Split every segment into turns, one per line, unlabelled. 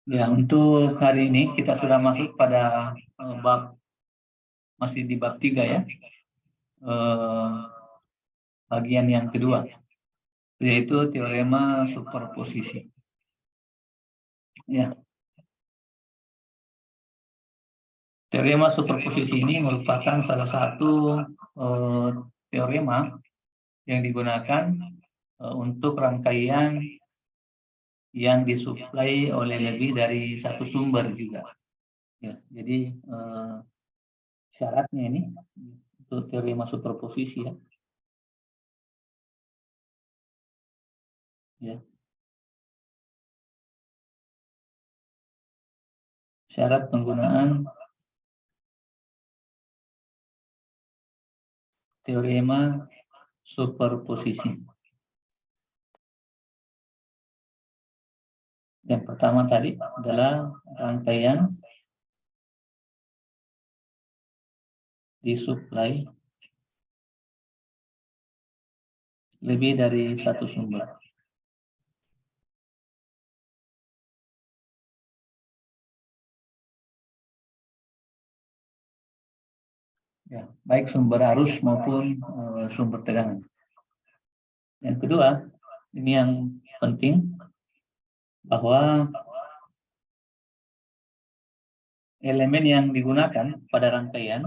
Ya, untuk hari ini kita sudah masuk pada masih di bab 3 ya, bagian yang kedua, yaitu teorema superposisi. Ya, teorema superposisi ini merupakan salah satu teorema yang digunakan untuk rangkaian yang disuplai oleh lebih dari satu sumber juga. Ya, jadi syaratnya ini untuk teorema superposisi ya. Ya. Syarat penggunaan teorema superposisi. Yang pertama tadi adalah rangkaian disuplai lebih dari satu sumber. Ya, baik sumber arus maupun sumber tegangan. Yang kedua, ini yang penting, bahwa elemen yang digunakan pada rangkaian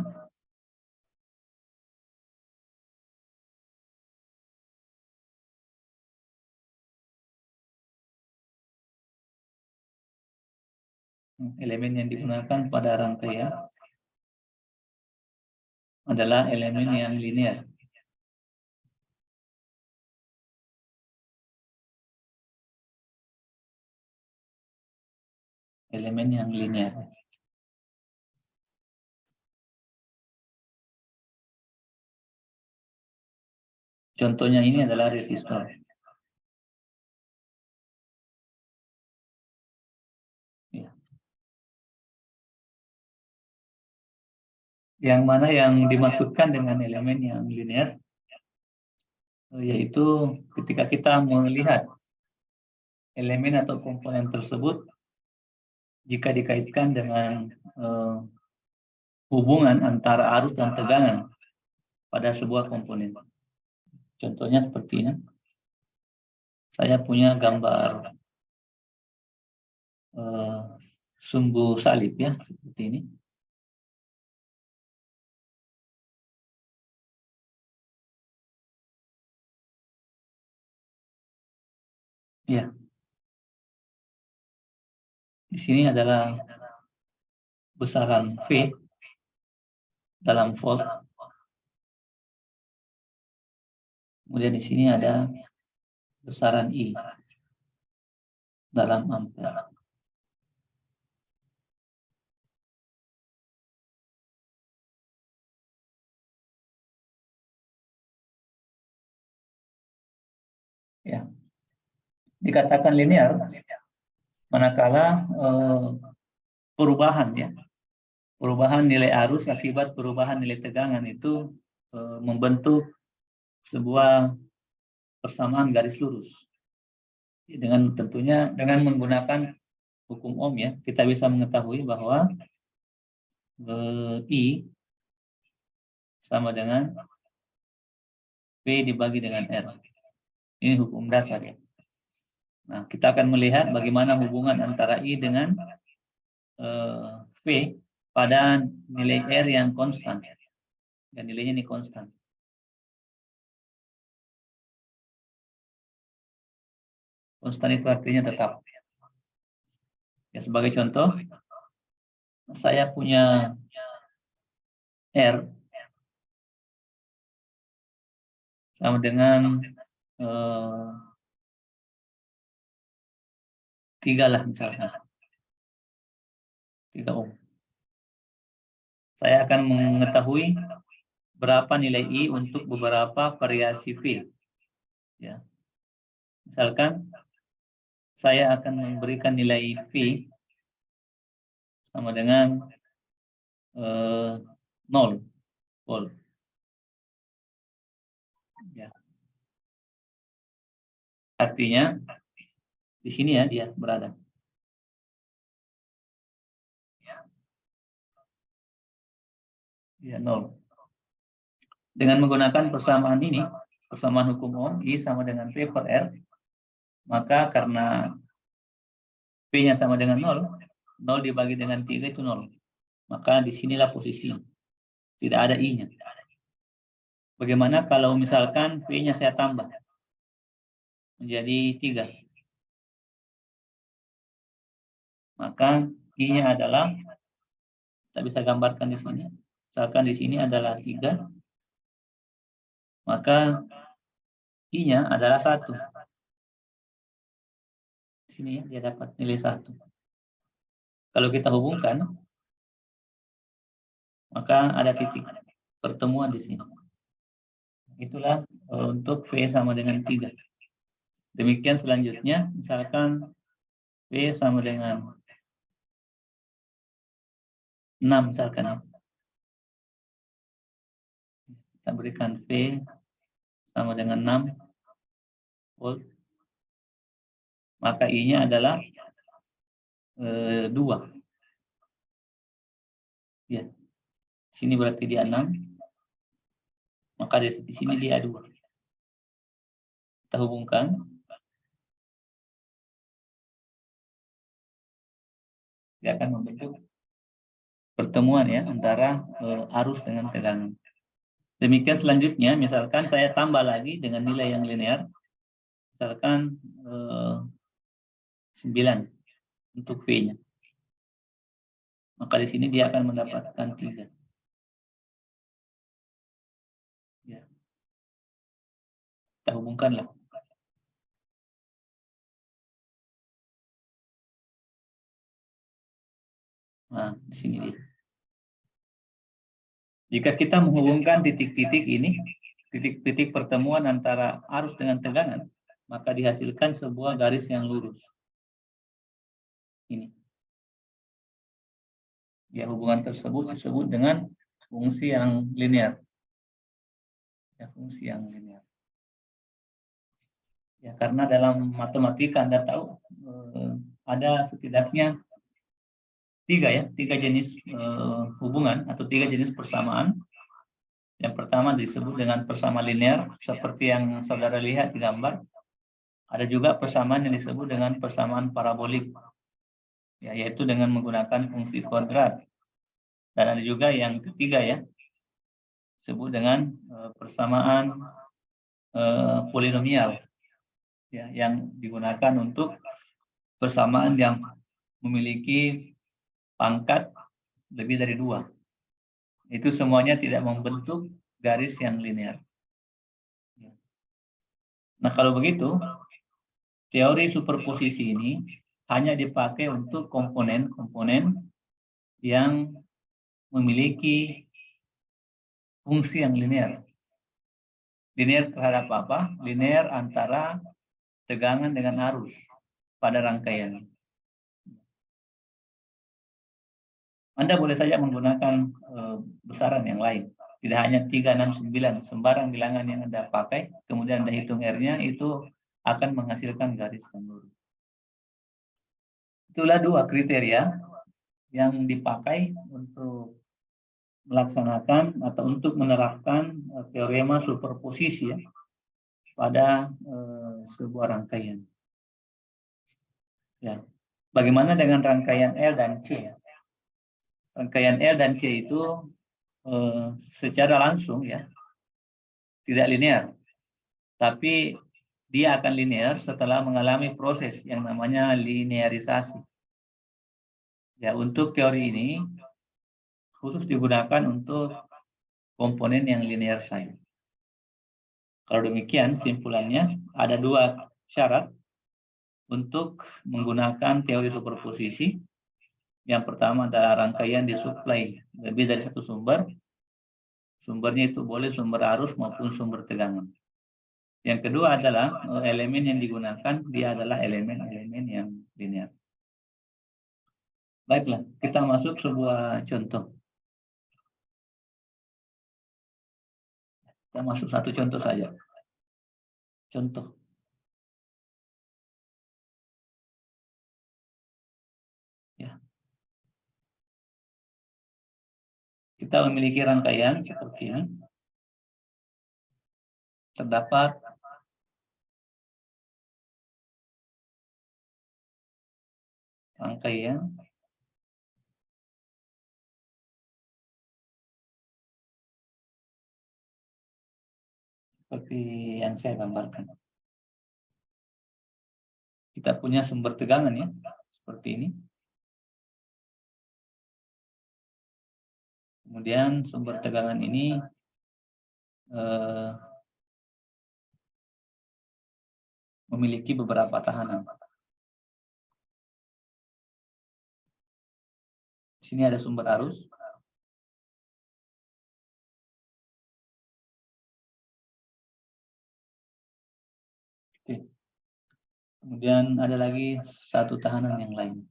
adalah elemen yang linear. Elemen yang linear. Contohnya ini adalah resistor. Ya. Yang mana yang dimaksudkan dengan elemen yang linear, yaitu ketika kita melihat elemen atau komponen tersebut jika dikaitkan dengan hubungan antara arus dan tegangan pada sebuah komponen. Contohnya seperti ini. Saya punya gambar sumbu salib ya, seperti ini. Ya. Di sini adalah besaran V dalam volt. Kemudian di sini ada besaran I dalam ampere. Ya. Dikatakan linear manakala perubahan nilai arus akibat perubahan nilai tegangan itu membentuk sebuah persamaan garis lurus. Tentunya dengan menggunakan hukum Ohm ya, kita bisa mengetahui bahwa I sama dengan P dibagi dengan R. Ini hukum dasar ya. Nah, kita akan melihat bagaimana hubungan antara I dengan V pada nilai R yang konstan. Dan nilainya ini konstan. Konstan itu artinya tetap. Ya, sebagai contoh, saya punya R sama dengan 3 lah misalkan. 3 ohm. Saya akan mengetahui berapa nilai I untuk beberapa variasi V. Ya. Misalkan saya akan memberikan nilai V sama dengan 0 volt. Ya. Artinya di sini ya dia berada. Ya, 0. Dengan menggunakan persamaan ini, persamaan hukum Ohm, I sama dengan P per R, maka karena P-nya sama dengan 0, 0 dibagi dengan 3 itu 0. Maka disinilah posisinya. Tidak ada I-nya. Bagaimana kalau misalkan P-nya saya tambah menjadi 3? Maka I-nya adalah, kita bisa gambarkan di sini. Misalkan di sini adalah 3, maka I-nya adalah 1. Di sini ya, dia dapat nilai 1. Kalau kita hubungkan, maka ada titik pertemuan di sini. Itulah untuk V sama dengan 3. Demikian selanjutnya, misalkan V sama dengan 6 misalkan ya. Kita berikan V sama dengan 6 volt. Maka I-nya adalah 2. Ya. Sini berarti dia 6. Maka di sini dia 2. Kita hubungkan. Dia akan membentuk pertemuan ya antara arus dengan tegangan. Demikian selanjutnya, misalkan saya tambah lagi dengan nilai yang linear. Misalkan 9 untuk V-nya. Maka di sini dia akan mendapatkan 3. Ya. Kita hubungkanlah. Nah, di sini dia. Jika kita menghubungkan titik-titik ini, titik-titik pertemuan antara arus dengan tegangan, maka dihasilkan sebuah garis yang lurus. Ini. Ya, hubungan tersebut disebut dengan fungsi yang linear. Ya, fungsi yang linear. Ya, karena dalam matematika Anda tahu ada setidaknya 3 jenis hubungan atau 3 jenis persamaan. Yang pertama disebut dengan persamaan linear, seperti yang saudara lihat di gambar. Ada juga persamaan yang disebut dengan persamaan parabolik, ya, yaitu dengan menggunakan fungsi kuadrat. Dan ada juga yang ketiga ya, disebut dengan persamaan polinomial, ya, yang digunakan untuk persamaan yang memiliki pangkat lebih dari 2. Itu semuanya tidak membentuk garis yang linear. Nah, kalau begitu, teori superposisi ini hanya dipakai untuk komponen-komponen yang memiliki fungsi yang linear. Linear terhadap apa? Linear antara tegangan dengan arus pada rangkaian. Anda boleh saja menggunakan besaran yang lain. Tidak hanya 3, 6, 9. Sembarang bilangan yang Anda pakai, kemudian Anda hitung R-nya, itu akan menghasilkan garis yang lurus. Itulah 2 kriteria yang dipakai untuk melaksanakan atau untuk menerapkan teorema superposisi ya, pada sebuah rangkaian. Ya. Bagaimana dengan rangkaian L dan C? Rangkaian L dan C itu secara langsung ya tidak linear, tapi dia akan linear setelah mengalami proses yang namanya linearisasi. Ya, untuk teori ini khusus digunakan untuk komponen yang linear saja. Kalau demikian, simpulannya ada 2 syarat untuk menggunakan teori superposisi. Yang pertama adalah rangkaian disuplai lebih dari 1 sumber. Sumbernya itu boleh sumber arus maupun sumber tegangan. Yang kedua adalah elemen yang digunakan, dia adalah elemen-elemen yang linear. Baiklah, kita masuk sebuah contoh. Kita masuk satu contoh saja. Contoh. Ya. kita memiliki rangkaian seperti ini. Terdapat rangkaian seperti yang saya gambarkan. Kita punya sumber tegangan ya, seperti ini. Kemudian sumber tegangan ini memiliki beberapa tahanan. Di sini ada sumber arus. Oke. Kemudian ada lagi satu tahanan yang lain.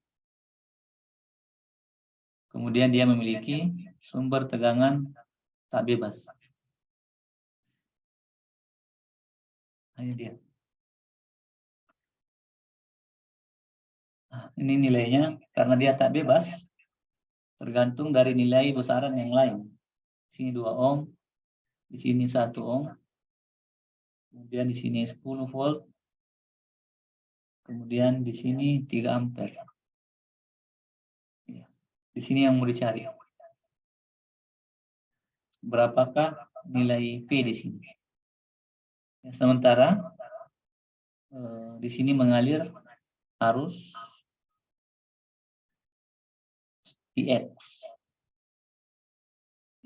Kemudian dia memiliki sumber tegangan tak bebas. Ini dia. Nah, ini nilainya karena dia tak bebas, tergantung dari nilai besaran yang lain. Di sini 2 ohm, di sini 1 ohm, kemudian di sini 10 volt, kemudian di sini 3 ampere. Di sini yang mau dicari. Berapakah nilai V di sini? Ya, sementara di sini mengalir arus IX.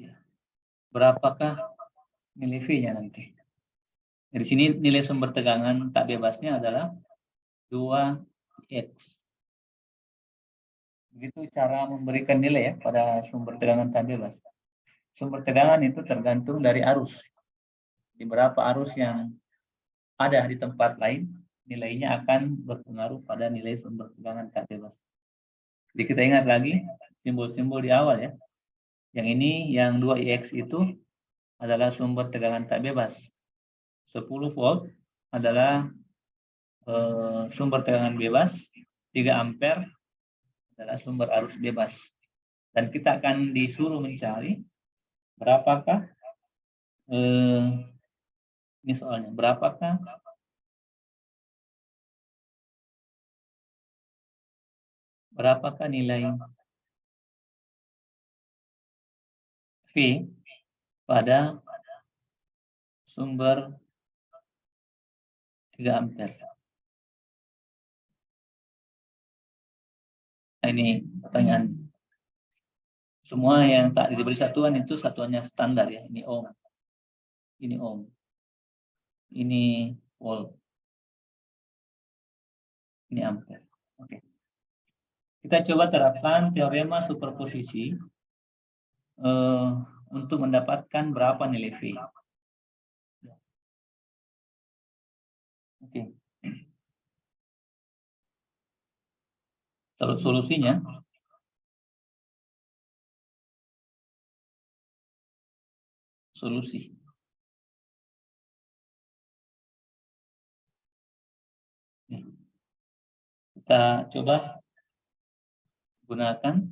Ya. Berapakah nilai V-nya nanti? Di sini nilai sumber tegangan tak bebasnya adalah 2X. Begitu cara memberikan nilai ya pada sumber tegangan tak bebas. Sumber tegangan itu tergantung dari arus. Di berapa arus yang ada di tempat lain, nilainya akan berpengaruh pada nilai sumber tegangan tak bebas. Jadi kita ingat lagi simbol-simbol di awal ya. Yang ini yang 2Ix itu adalah sumber tegangan tak bebas. 10 volt adalah sumber tegangan bebas, 3 ampere adalah sumber arus bebas. Dan kita akan disuruh mencari berapakah ini soalnya, berapakah nilai V pada sumber 3 ampere. Nah, ini pertanyaan. Semua yang tak diberi satuan itu satuannya standar ya. Ini ohm. Ini ohm. Ini volt. Ini ampere. Oke. Kita coba terapkan teorema superposisi untuk mendapatkan berapa nilai V. Oke. Solusinya solusi. Kita coba gunakan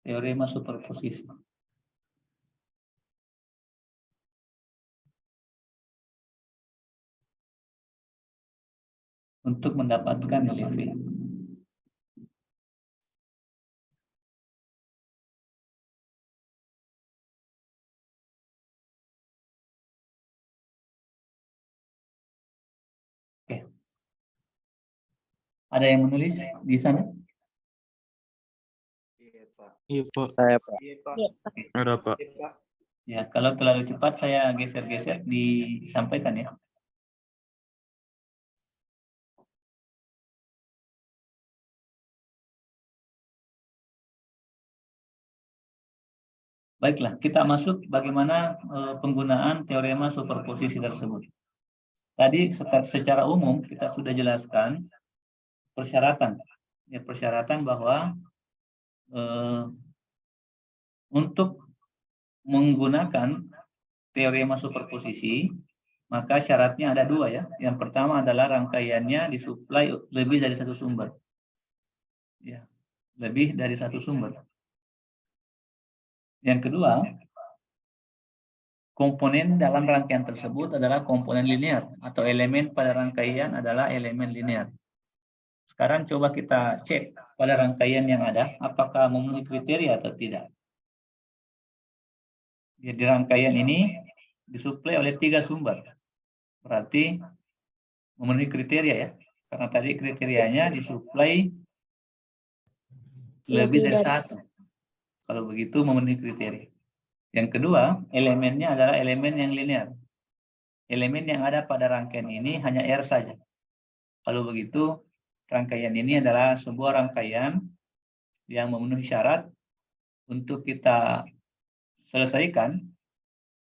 teorema superposisi. Untuk mendapatkan nilai V. Oke. Ada yang menulis di sana?
Iya, Pak.
Saya, Pak.
Ada, Pak.
Ya, kalau terlalu cepat saya geser-geser disampaikan ya. Baiklah, kita masuk bagaimana penggunaan teorema superposisi tersebut. Tadi secara umum kita sudah jelaskan persyaratan. Ya, persyaratan bahwa untuk menggunakan teorema superposisi, maka syaratnya ada 2 ya. Yang pertama adalah rangkaiannya disuplai lebih dari satu sumber. Ya, lebih dari satu sumber. Yang kedua, komponen dalam rangkaian tersebut adalah komponen linear atau elemen pada rangkaian adalah elemen linear. Sekarang coba kita cek pada rangkaian yang ada, apakah memenuhi kriteria atau tidak. Jadi rangkaian ini disuplai oleh 3 sumber. Berarti memenuhi kriteria ya. Karena tadi kriterianya disuplai lebih dari 1. Kalau begitu memenuhi kriteria. Yang kedua, elemennya adalah elemen yang linear. Elemen yang ada pada rangkaian ini hanya R saja. Kalau begitu, rangkaian ini adalah sebuah rangkaian yang memenuhi syarat untuk kita selesaikan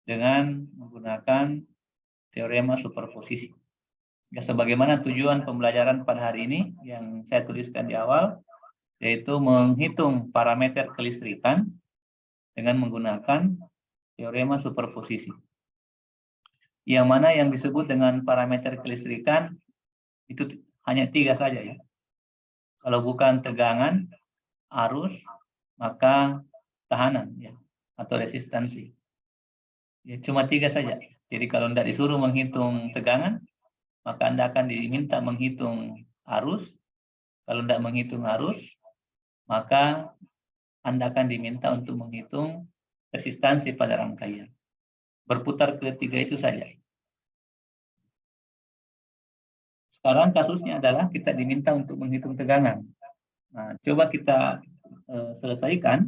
dengan menggunakan teorema superposisi. Ya, sebagaimana tujuan pembelajaran pada hari ini yang saya tuliskan di awal, yaitu menghitung parameter kelistrikan dengan menggunakan teorema superposisi. Yang mana yang disebut dengan parameter kelistrikan itu hanya 3 saja ya. Kalau bukan tegangan, arus, maka tahanan ya, atau resistansi. Ya, cuma 3 saja. Jadi kalau tidak disuruh menghitung tegangan, maka Anda akan diminta menghitung arus. Kalau tidak menghitung arus, maka Anda akan diminta untuk menghitung resistansi pada rangkaian. Berputar ketiga itu saja. Sekarang kasusnya adalah kita diminta untuk menghitung tegangan. Nah, coba kita selesaikan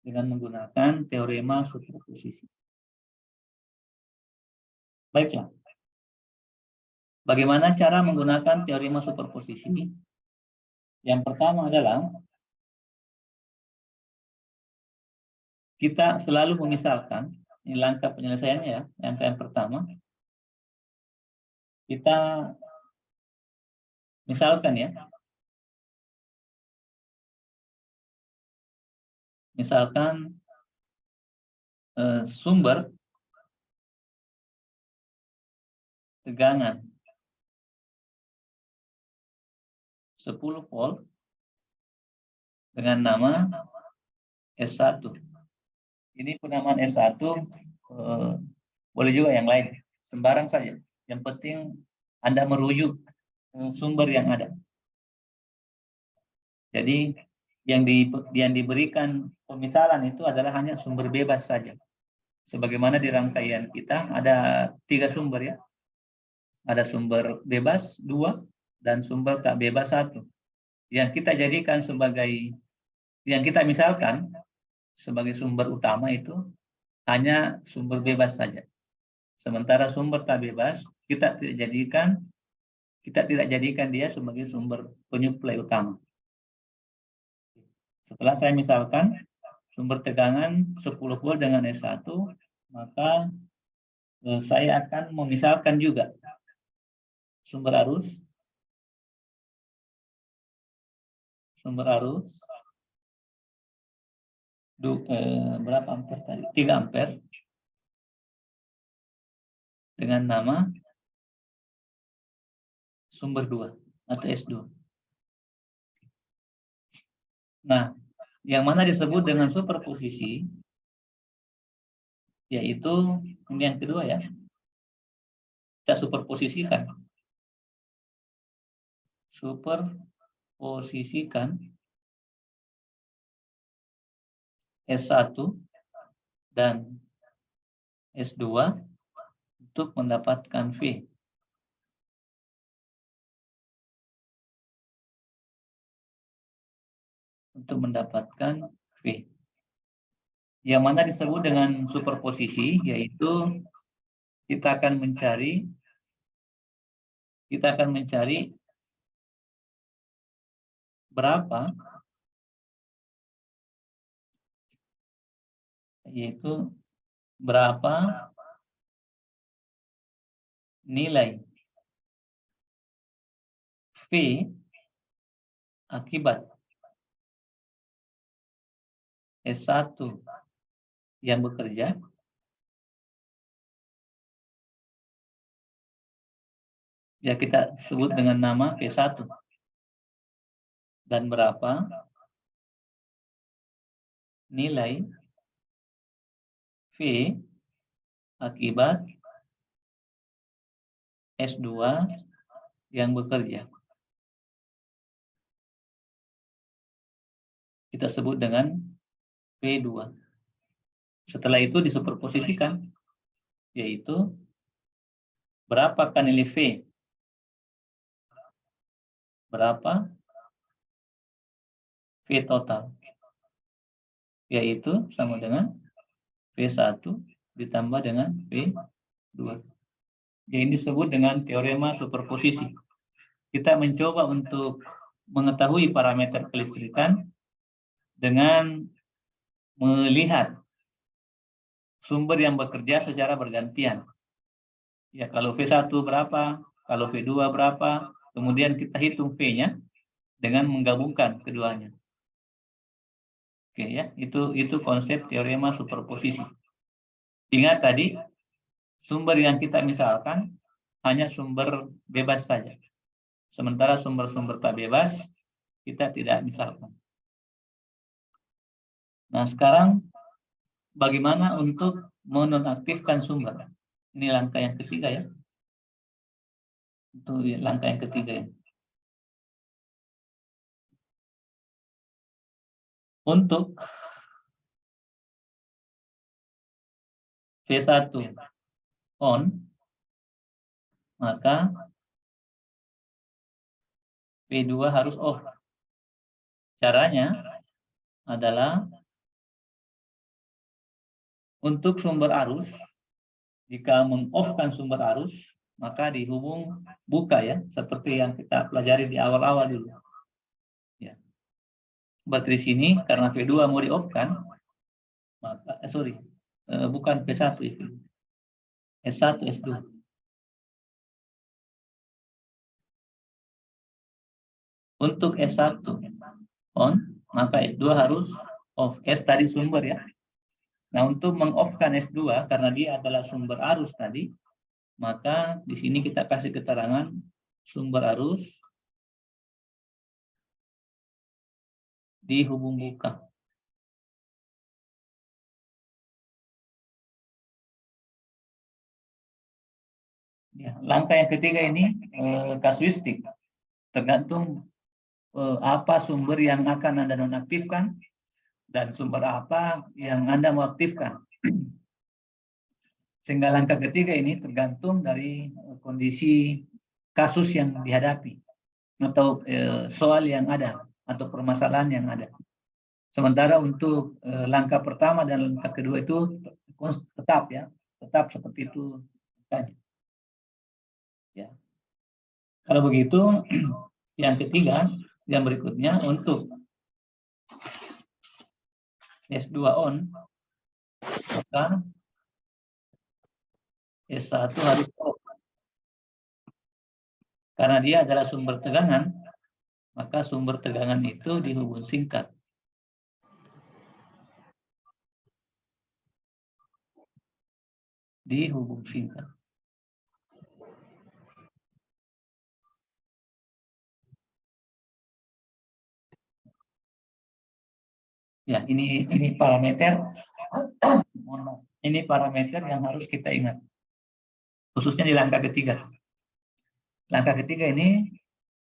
dengan menggunakan teorema superposisi. Baiklah. Bagaimana cara menggunakan teorema superposisi? Yang pertama adalah kita selalu memisalkan, ini langkah penyelesaiannya ya, langkah yang pertama. Kita misalkan ya, misalkan sumber tegangan 10 volt dengan nama S1. Ini penamaan S1 boleh juga yang lain, sembarang saja. Yang penting Anda merujuk sumber yang ada. Jadi yang diberikan pemisalan itu adalah hanya sumber bebas saja. Sebagaimana di rangkaian kita ada 3 sumber ya. Ada sumber bebas 2 dan sumber tak bebas 1. Yang kita jadikan sebagai, yang kita misalkan sebagai sumber utama itu hanya sumber bebas saja. Sementara sumber tak bebas kita tidak jadikan dia sebagai sumber penyuplai utama. Setelah saya misalkan sumber tegangan 10 volt dengan S1, maka saya akan memisalkan juga sumber arus berapa ampere tadi? 3 ampere dengan nama sumber 2 atau S2. Nah, yang mana disebut dengan superposisi, yaitu ini yang kedua ya. Kita superposisikan. Superposisikan S1 dan S2 untuk mendapatkan V. Untuk mendapatkan V. Yang mana disebut dengan superposisi, yaitu kita akan mencari berapa, yaitu berapa nilai V akibat S1 yang bekerja ya kita sebut dengan nama V1, dan berapa nilai V akibat S2 yang bekerja. Kita sebut dengan V2. Setelah itu disuperposisikan, yaitu berapakah nilai V? Berapa V total? Yaitu sama dengan V1 ditambah dengan V2. Jadi ini disebut dengan teorema superposisi. Kita mencoba untuk mengetahui parameter kelistrikan dengan melihat sumber yang bekerja secara bergantian. Ya, kalau V1 berapa, kalau V2 berapa, kemudian kita hitung V-nya dengan menggabungkan keduanya. Oke ya, itu konsep teorema superposisi. Ingat tadi, sumber yang kita misalkan hanya sumber bebas saja. Sementara sumber-sumber tak bebas, kita tidak misalkan. Nah, sekarang bagaimana untuk menonaktifkan sumber? Ini langkah yang ketiga ya. Itu langkah yang ketiga ya. Untuk V1 on, maka V2 harus off. Caranya adalah untuk sumber arus, jika meng-off-kan sumber arus, maka dihubung buka ya, seperti yang kita pelajari di awal-awal dulu. Ya. Berarti di sini karena V2 mau di-off-kan, maka bukan V1 itu. S1, S2. Untuk S1 on, maka S2 harus off. S tadi sumber ya. Nah, untuk meng-off-kan S2 karena dia adalah sumber arus tadi, maka di sini kita kasih keterangan sumber arus dihubung buka. Ya, langkah yang ketiga ini kasuistik, tergantung apa sumber yang akan Anda nonaktifkan dan sumber apa yang Anda mau aktifkan. Sehingga langkah ketiga ini tergantung dari kondisi kasus yang dihadapi atau soal yang ada atau permasalahan yang ada. Sementara untuk langkah pertama dan langkah kedua itu tetap ya, tetap seperti itu. Ya. Kalau begitu, yang ketiga, yang berikutnya untuk S2 on, maka S1 harus off. Karena dia adalah sumber tegangan, maka sumber tegangan itu dihubung singkat. Dihubung singkat. Ya, ini parameter. Ini parameter yang harus kita ingat. Khususnya di langkah ketiga. Langkah ketiga ini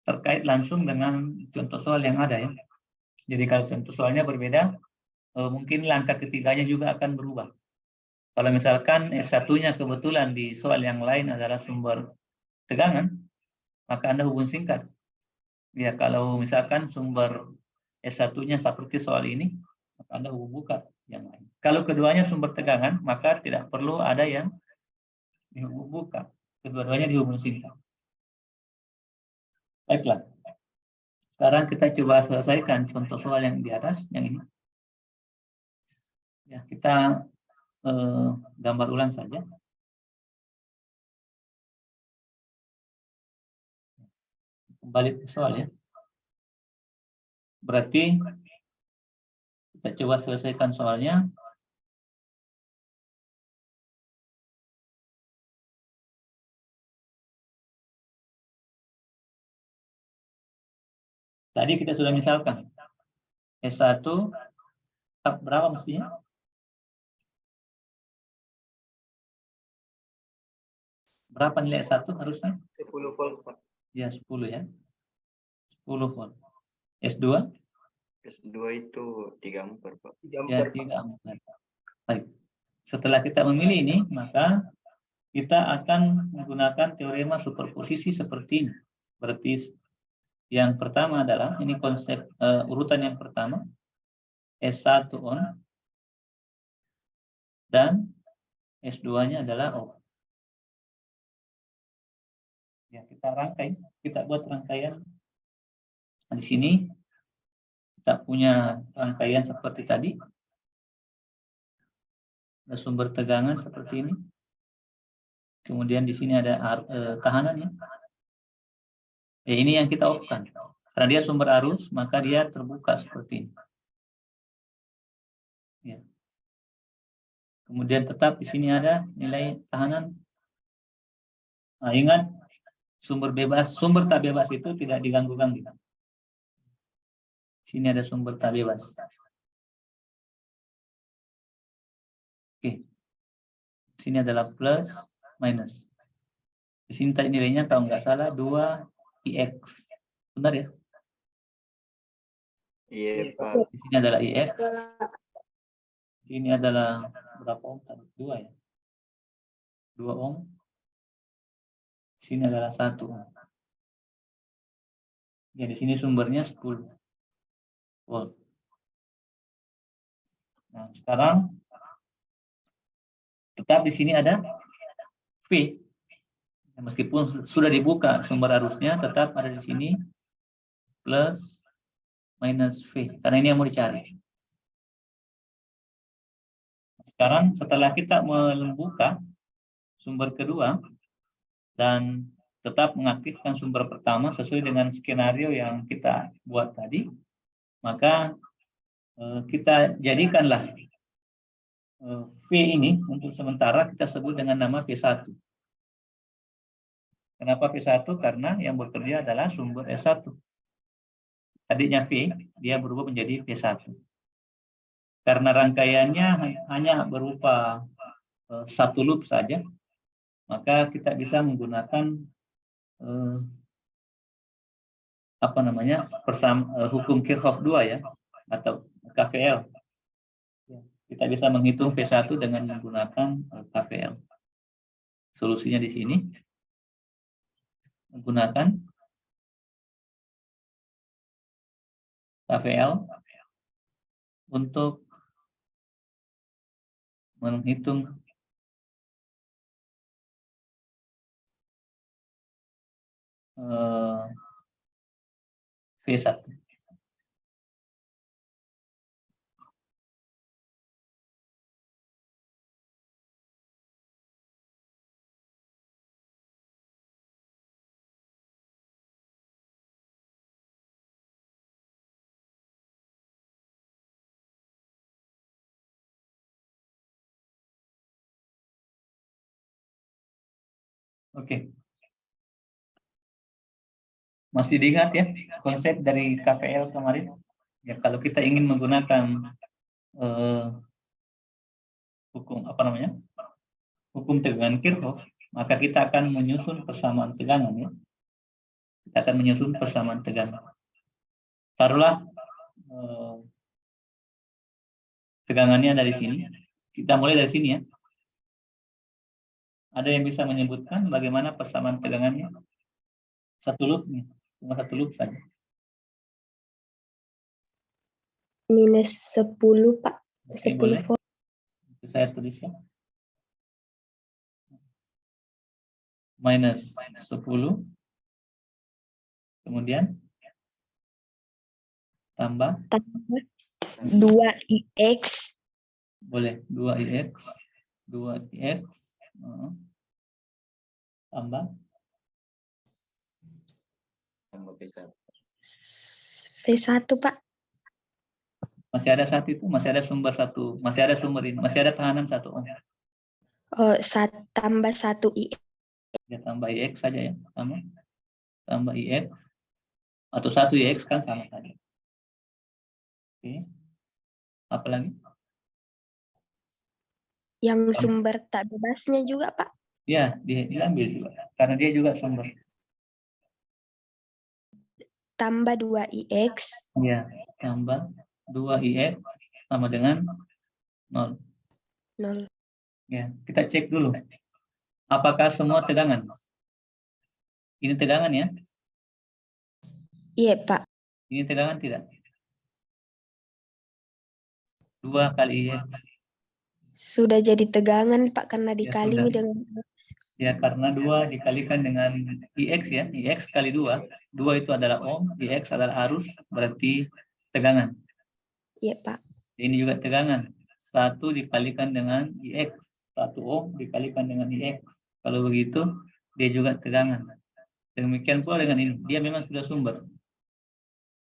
terkait langsung dengan contoh soal yang ada ya. Jadi kalau contoh soalnya berbeda, mungkin langkah ketiganya juga akan berubah. Kalau misalkan S1-nya kebetulan di soal yang lain adalah sumber tegangan, maka Anda hubung singkat. Ya, kalau misalkan sumber S1-nya seperti soal ini, maka Anda hubung buka yang lain. Kalau keduanya sumber tegangan, maka tidak perlu ada yang dihubung buka. Kedua-duanya dihubung singkat. Baiklah. Sekarang kita coba selesaikan contoh soal yang di atas, yang ini. Ya, kita gambar ulang saja. Kembali ke soal ya. Berarti kita coba selesaikan soalnya. Tadi kita sudah misalkan S1 berapa mestinya? Berapa nilai S1 harusnya?
10 volt, Pak.
Ya, 10 ya. 10 volt. S2?
S2 itu 3 ampere, Pak.
Ya, 3 ampere. Baik. Setelah kita memilih ini, maka kita akan menggunakan teorema superposisi seperti ini. Berarti yang pertama adalah, ini konsep urutan yang pertama, S1 on, dan S2-nya adalah off. Ya, kita rangkai, kita buat rangkaian. Nah, di sini kita punya rangkaian seperti tadi. Ada sumber tegangan seperti ini. Kemudian di sini ada tahanannya. Ya, ini yang kita off-kan. Karena dia sumber arus, maka dia terbuka seperti ini. Ya. Kemudian tetap di sini ada nilai tahanan. Nah, ingat, sumber bebas, sumber tak bebas itu tidak diganggu-ganggu. Sini ada sumber tak bebas. Oke. Sini adalah plus, minus. Di sini tadi nilainya kalau nggak salah 2IX. Benar ya?
Iya, Pak.
Di sini adalah IX. Ini adalah berapa ohm tadi? 2 ya? 2 ohm. Sini adalah 1 ohm. Ya, di sini sumbernya 10 volt. Nah, sekarang tetap di sini ada V. Meskipun sudah dibuka sumber arusnya, tetap ada di sini plus minus V. Karena ini yang mau dicari. Sekarang setelah kita membuka sumber kedua dan tetap mengaktifkan sumber pertama sesuai dengan skenario yang kita buat tadi, maka kita jadikanlah V ini untuk sementara kita sebut dengan nama V1. Kenapa V1? Karena yang bekerja adalah sumber S1. Tadinya V, dia berubah menjadi V1. Karena rangkaiannya hanya berupa satu loop saja, maka kita bisa menggunakan hukum Kirchhoff 2 ya, atau KVL. Kita bisa menghitung V1 dengan menggunakan KVL. Solusinya di sini menggunakan KVL untuk menghitung V1. Oke. Masih diingat ya konsep dari KVL kemarin? Ya, kalau kita ingin menggunakan hukum tegangan Kirchhoff, maka kita akan menyusun persamaan tegangan ya. Kita akan menyusun persamaan tegangan. Taruhlah tegangannya dari sini. Kita mulai dari sini ya. Ada yang bisa menyebutkan bagaimana persamaan tegangannya? Satu loop nih, cuma satu loop saja.
Minus 10, Pak.
Oke,
10
boleh.
volt.
Itu saya tulis ya. Minus 10. Kemudian tambah
2IX.
boleh 2IX. 2IX. Tambah
V1.
V1, Pak.
masih ada satu itu, masih ada sumber satu, masih ada sumber ini, masih ada tahanan 1 ohm.
Tambah 1IX.
Ya, tambah IX saja ya, sama. Tambah IX atau 1IX kan sama saja. Oke. Apa lagi?
Yang sumber tak bebasnya juga, Pak.
Ya, diambil juga. Karena dia juga sumber.
Tambah 2IX.
Ya, tambah 2IX sama dengan 0.
0.
Ya, kita cek dulu. Apakah semua tegangan? Ini tegangan ya?
Iya, Pak.
Ini tegangan tidak? 2 kali IX.
Sudah jadi tegangan, Pak, karena
Ya,
dikali
sudah.
dengan
Ya, karena 2 dikalikan dengan IX ya. IX kali 2. 2 itu adalah ohm, IX adalah arus, berarti tegangan.
iya, Pak.
Ini juga tegangan. 1 dikalikan dengan IX. 1 ohm dikalikan dengan IX. Kalau begitu, dia juga tegangan. Demikian pula dengan ini. Dia memang sudah sumber.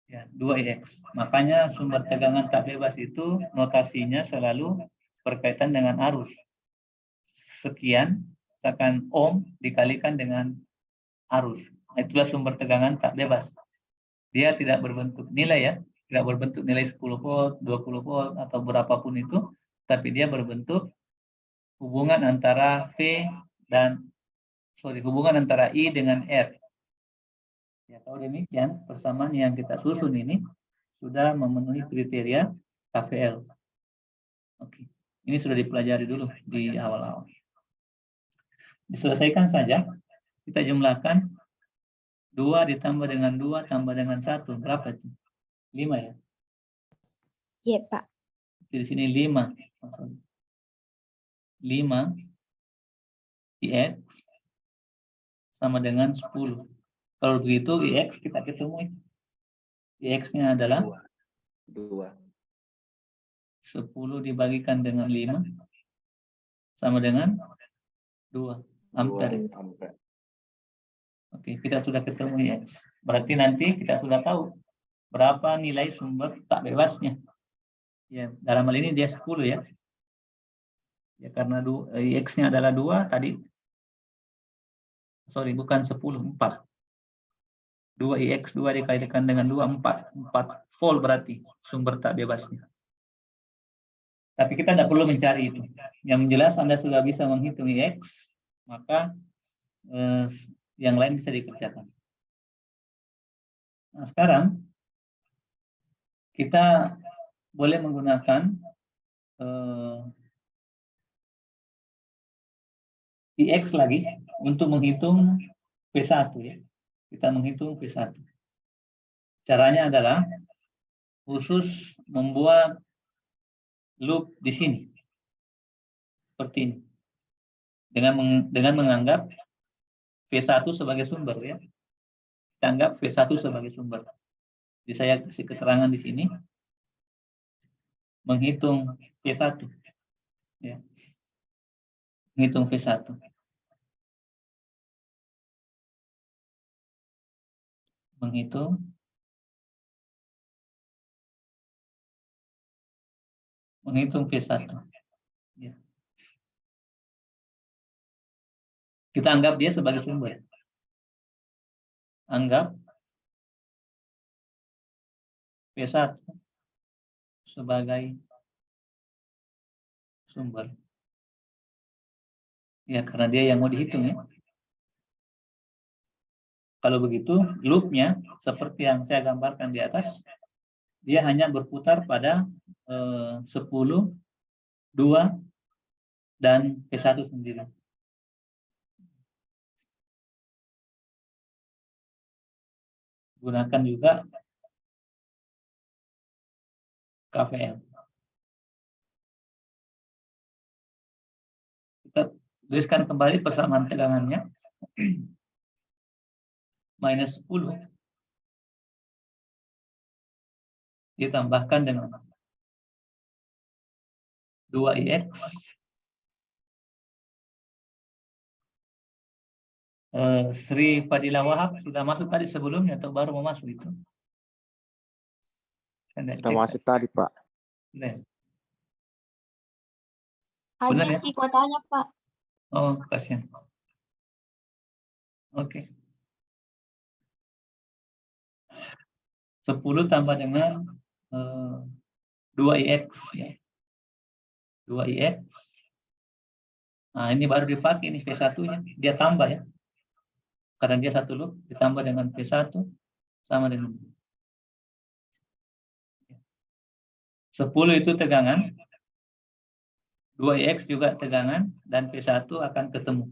Ya, 2IX. Makanya sumber tegangan tak bebas itu notasinya selalu berkaitan dengan arus. Sekian, misalkan ohm dikalikan dengan arus. Itulah sumber tegangan tak bebas. Dia tidak berbentuk nilai ya. Tidak berbentuk nilai 10 volt, 20 volt, atau berapapun itu. Tapi dia berbentuk hubungan antara hubungan antara I dengan R. Ya, kalau demikian, persamaan yang kita susun ini sudah memenuhi kriteria KVL. Oke, ini sudah dipelajari dulu di awal-awal. Diselesaikan saja, kita jumlahkan 2 ditambah dengan 2 tambah dengan 1, berapa itu? 5 ya?
Iya, Pak.
Di sini 5. 5 IX sama dengan 10. Kalau begitu IX kita ketemu. IX-nya adalah
2.
10 dibagikan dengan 5 sama dengan 2 ampere.
Ampere.
Oke, kita sudah ketemu IX. Berarti nanti kita sudah tahu berapa nilai sumber tak bebasnya. Ya, dalam hal ini dia 10 ya. Ya, karena IX-nya adalah 2 tadi. Sorry, bukan 10, 4. 2IX 2 dikalikan dengan 2, 4. 4 volt berarti sumber tak bebasnya. Tapi kita tidak perlu mencari itu. Yang jelas Anda sudah bisa menghitung IX, maka yang lain bisa dikerjakan. Nah, sekarang kita boleh menggunakan IX lagi untuk menghitung P1 ya. Kita menghitung P1. Caranya adalah khusus membuat loop di sini. Seperti ini. Dengan menganggap V1 sebagai sumber ya. Kita anggap V1 sebagai sumber. Jadi saya kasih keterangan di sini. Menghitung V1. Ya. Menghitung V1. Menghitung V1. Ya. Kita anggap dia sebagai sumber. Anggap V1 sebagai sumber. Ya, karena dia yang mau dihitung ya. Kalau begitu, loopnya seperti yang saya gambarkan di atas, dia hanya berputar pada 10, 2, dan P1 sendiri. Gunakan juga KVL. Kita tuliskan kembali persamaan tegangannya. Minus 10 ditambahkan dengan 2IX Sri Fadila Wahab sudah masuk tadi sebelumnya atau baru mau masuk itu?
Sudah masuk tadi, Pak.
Benar.
Habis
ya?
di kuotanya, Pak.
Oh, kasihan. Oke. 10 tambah dengan 2IX ya. 2IX Nah, ini baru dipakai nih V1-nya. Dia tambah ya. Karena dia satu loop ditambah dengan V1 sama dengan 10 itu tegangan, 2X juga tegangan, dan P1 akan ketemu.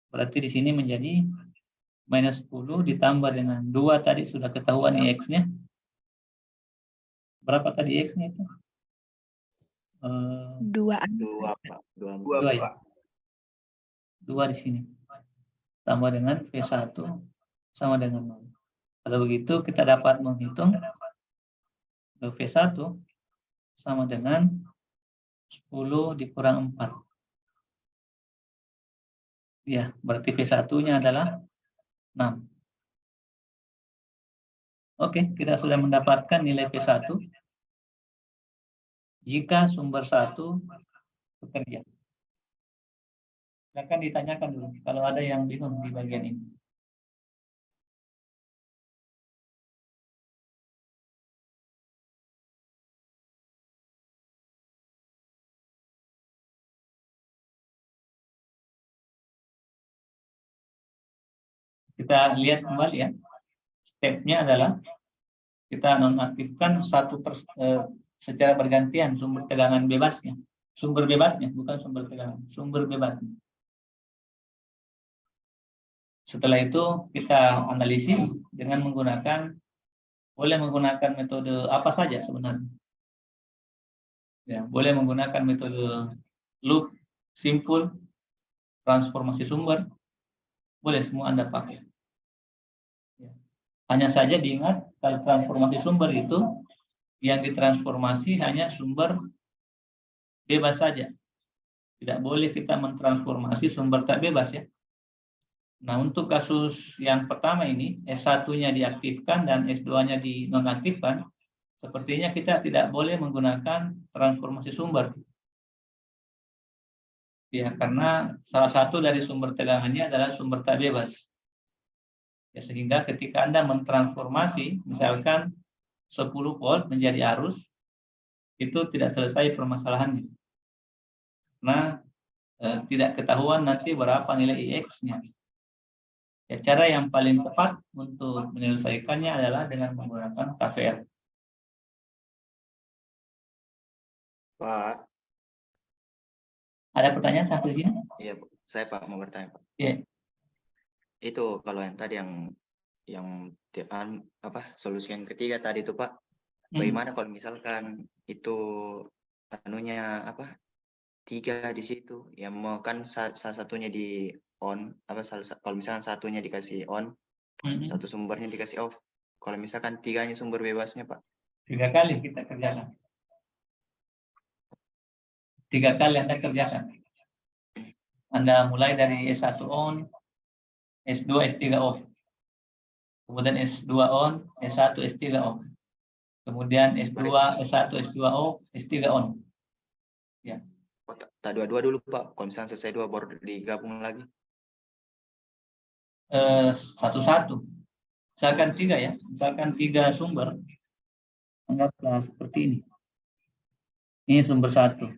Berarti di sini menjadi minus 10 ditambah dengan 2 tadi sudah ketahuan X-nya. Berapa tadi X-nya itu?
2.
Dua, Pak. Dua,
Dua ya?
Pak.
2 di sini. Tambah dengan V1 sama dengan 0. Kalau begitu kita dapat menghitung V1 sama dengan 10 dikurang 4. Ya, berarti V1-nya adalah 6. Oke, kita sudah mendapatkan nilai P1 jika sumber 1 bekerja. Silakan ditanyakan dulu kalau ada yang bingung di bagian ini. Kita lihat kembali ya. Stepnya adalah kita nonaktifkan secara bergantian sumber tegangan bebasnya. Sumber bebasnya, bukan sumber tegangan. Sumber bebasnya. Setelah itu kita analisis dengan boleh menggunakan metode apa saja sebenarnya. Ya, boleh menggunakan metode loop, simpul, transformasi sumber, boleh semua Anda pakai. Ya. Hanya saja diingat kalau transformasi sumber itu yang ditransformasi hanya sumber bebas saja. Tidak boleh kita mentransformasi sumber tak bebas ya. Nah, untuk kasus yang pertama ini, S1-nya diaktifkan dan S2-nya dinonaktifkan, sepertinya kita tidak boleh menggunakan transformasi sumber. Ya, karena salah satu dari sumber tegangannya adalah sumber tak bebas. Ya, sehingga ketika Anda mentransformasi, misalkan 10 volt menjadi arus, itu tidak selesai permasalahannya. Nah, tidak ketahuan nanti berapa nilai IX-nya. Ya, cara yang paling tepat untuk menyelesaikannya adalah dengan menggunakan KVL.
Pak.
Ada pertanyaan sampai sini?
Iya, saya Pak mau bertanya, Pak.
Ya.
Itu kalau yang tadi solusi yang ketiga tadi itu Pak. Bagaimana kalau misalkan itu anunya 3 di situ, yang mau kan salah satunya di on, kalau misalkan satunya dikasih on, satu sumbernya dikasih off. Kalau misalkan 3-nya sumber bebasnya Pak.
3 kali kita kerjakan. 3 kali Anda kerjakan. Anda mulai dari S1 on, S2, S3 off. Kemudian S2 on, S1, S3 off. Kemudian S2, S1, S2 off, S3 on. Ya.
Tak dua-dua dulu Pak. Kalau misalkan selesai 2 baru digabung lagi.
Satu-satu. Misalkan 3 ya. Misalkan 3 sumber. Anggaplah seperti ini. Ini sumber 1.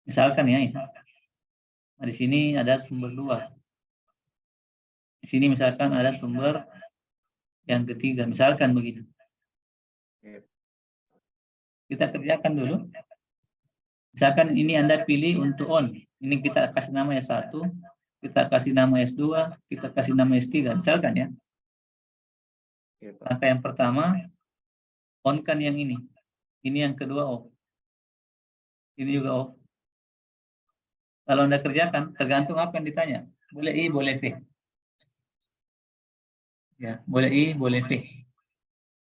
Misalkan ya. Nah, di sini ada sumber 2. Di sini misalkan ada sumber yang ketiga. Misalkan begini. Kita kerjakan dulu. Misalkan ini Anda pilih untuk on. Ini kita kasih nama S1. Kita kasih nama S2. Kita kasih nama S3. Misalkan ya. Langkah yang pertama, on kan yang ini. Ini yang kedua off. Ini juga off. Kalau Anda kerjakan, tergantung apa yang ditanya. Boleh I, boleh V. Ya, boleh I, boleh V.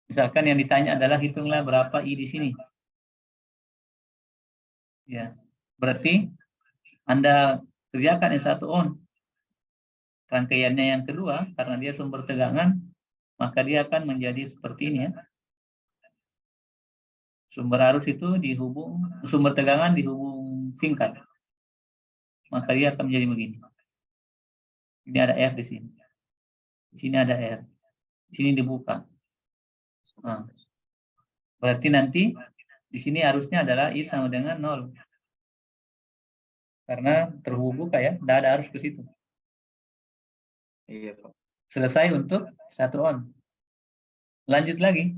Misalkan yang ditanya adalah hitunglah berapa I di sini. Ya, berarti Anda kerjakan S1 on. Rangkaiannya yang kedua, karena dia sumber tegangan, maka dia akan menjadi seperti ini ya. Sumber arus itu sumber tegangan dihubung singkat. Maka dia akan menjadi begini. Ini ada R di sini. Di sini ada R. Di sini dibuka. Nah, berarti nanti di sini arusnya adalah I sama dengan 0. Karena terhubung ya, tidak ada harus ke situ.
Iya, Pak.
Selesai untuk 1 on. Lanjut lagi.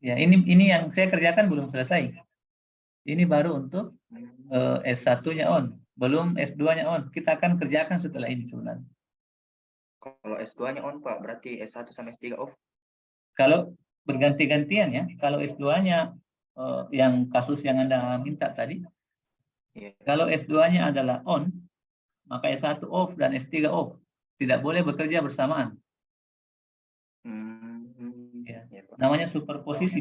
Ya, ini yang saya kerjakan belum selesai. Ini baru untuk S1-nya on, belum S2-nya on. Kita akan kerjakan setelah ini sebenarnya.
Kalau S2-nya on, Pak, berarti S1 sama S3 off.
Kalau berganti-gantian ya, kalau S2-nya yang kasus yang Anda minta tadi,
Iya.
kalau S2-nya adalah on, maka S1 off dan S3 off. Tidak boleh bekerja bersamaan. Ya.
Iya, Pak.
Namanya superposisi,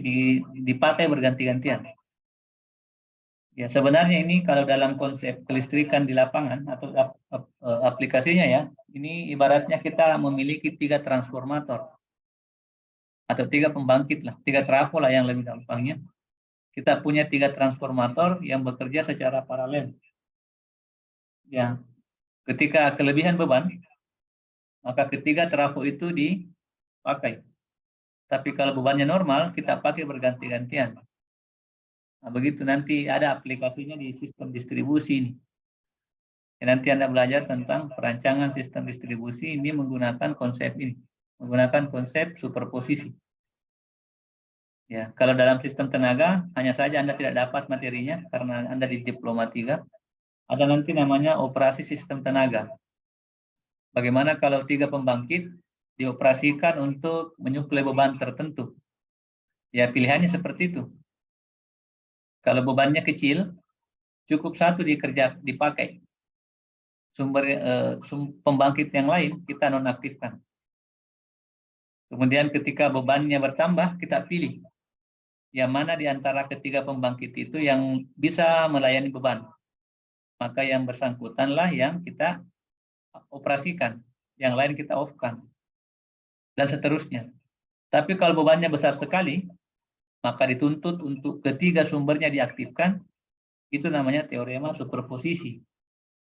dipakai berganti-gantian. Ya, sebenarnya ini kalau dalam konsep kelistrikan di lapangan atau aplikasinya ya, ini ibaratnya kita memiliki 3 transformator atau 3 pembangkit lah, 3 trafo lah yang lebih gampangnya. Kita punya 3 transformator yang bekerja secara paralel. Ya, ketika kelebihan beban, maka ketiga trafo itu dipakai. Tapi kalau bebannya normal, kita pakai berganti-gantian. Nah, begitu nanti ada aplikasinya di sistem distribusi ini. Nanti Anda belajar tentang perancangan sistem distribusi ini menggunakan konsep ini, menggunakan konsep superposisi. Ya, kalau dalam sistem tenaga hanya saja Anda tidak dapat materinya karena Anda di diploma 3. Ada nanti namanya operasi sistem tenaga. Bagaimana kalau 3 pembangkit dioperasikan untuk menyuplai beban tertentu? Ya, pilihannya seperti itu. Kalau bebannya kecil, cukup 1 dipakai. Pembangkit yang lain kita nonaktifkan. Kemudian ketika bebannya bertambah, kita pilih yang mana di antara ketiga pembangkit itu yang bisa melayani beban. Maka yang bersangkutanlah yang kita operasikan, yang lain kita off-kan, dan seterusnya. Tapi kalau bebannya besar sekali, maka dituntut untuk ketiga sumbernya diaktifkan. Itu namanya teorema superposisi.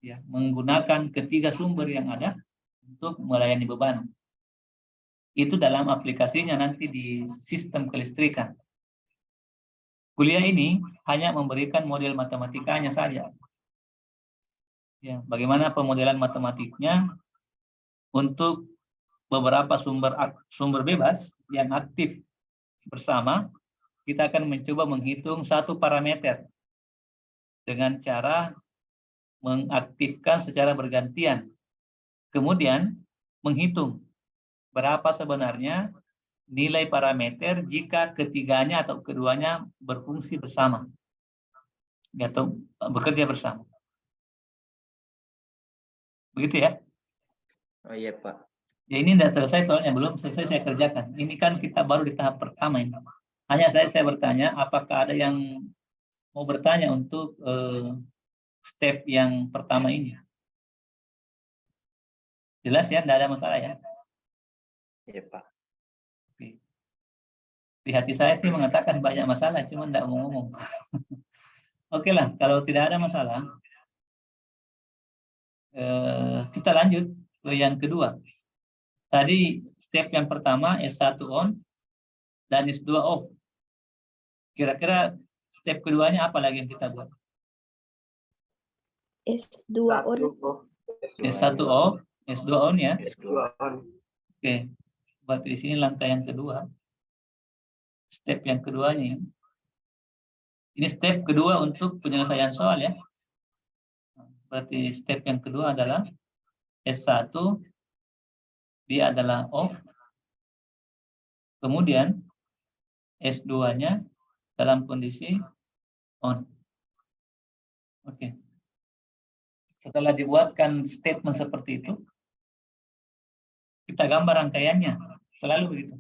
Ya, menggunakan ketiga sumber yang ada untuk melayani beban. Itu dalam aplikasinya nanti di sistem kelistrikan. Kuliah ini hanya memberikan model matematikanya saja. Ya, bagaimana pemodelan matematiknya untuk beberapa sumber bebas yang aktif bersama, kita akan mencoba menghitung 1 parameter dengan cara mengaktifkan secara bergantian. Kemudian menghitung berapa sebenarnya nilai parameter jika ketiganya atau keduanya berfungsi bersama atau bekerja bersama. Begitu ya?
Oh iya, Pak.
Ya, ini tidak selesai soalnya belum selesai saya kerjakan. Ini kan kita baru di tahap pertama ini. Hanya saya bertanya, apakah ada yang mau bertanya untuk step yang pertama ini? Jelas ya, tidak ada masalah ya?
Iya, Pak.
Oke. Di hati saya sih mengatakan banyak masalah, cuma tidak mau ngomong. Oke lah, kalau tidak ada masalah, kita lanjut ke yang kedua. Tadi step yang pertama S1 on dan S2 off. Kira-kira step keduanya apa lagi yang kita buat?
S2 on.
S1 off, S2 on ya.
S2 on.
Oke, berarti di sini langkah yang kedua. Step yang keduanya ini. Ini step kedua untuk penyelesaian soal ya. Berarti step yang kedua adalah S1, dia adalah off. Kemudian S2-nya dalam kondisi on. Oke. Setelah dibuatkan statement seperti itu, kita gambar rangkaiannya. Selalu begitu.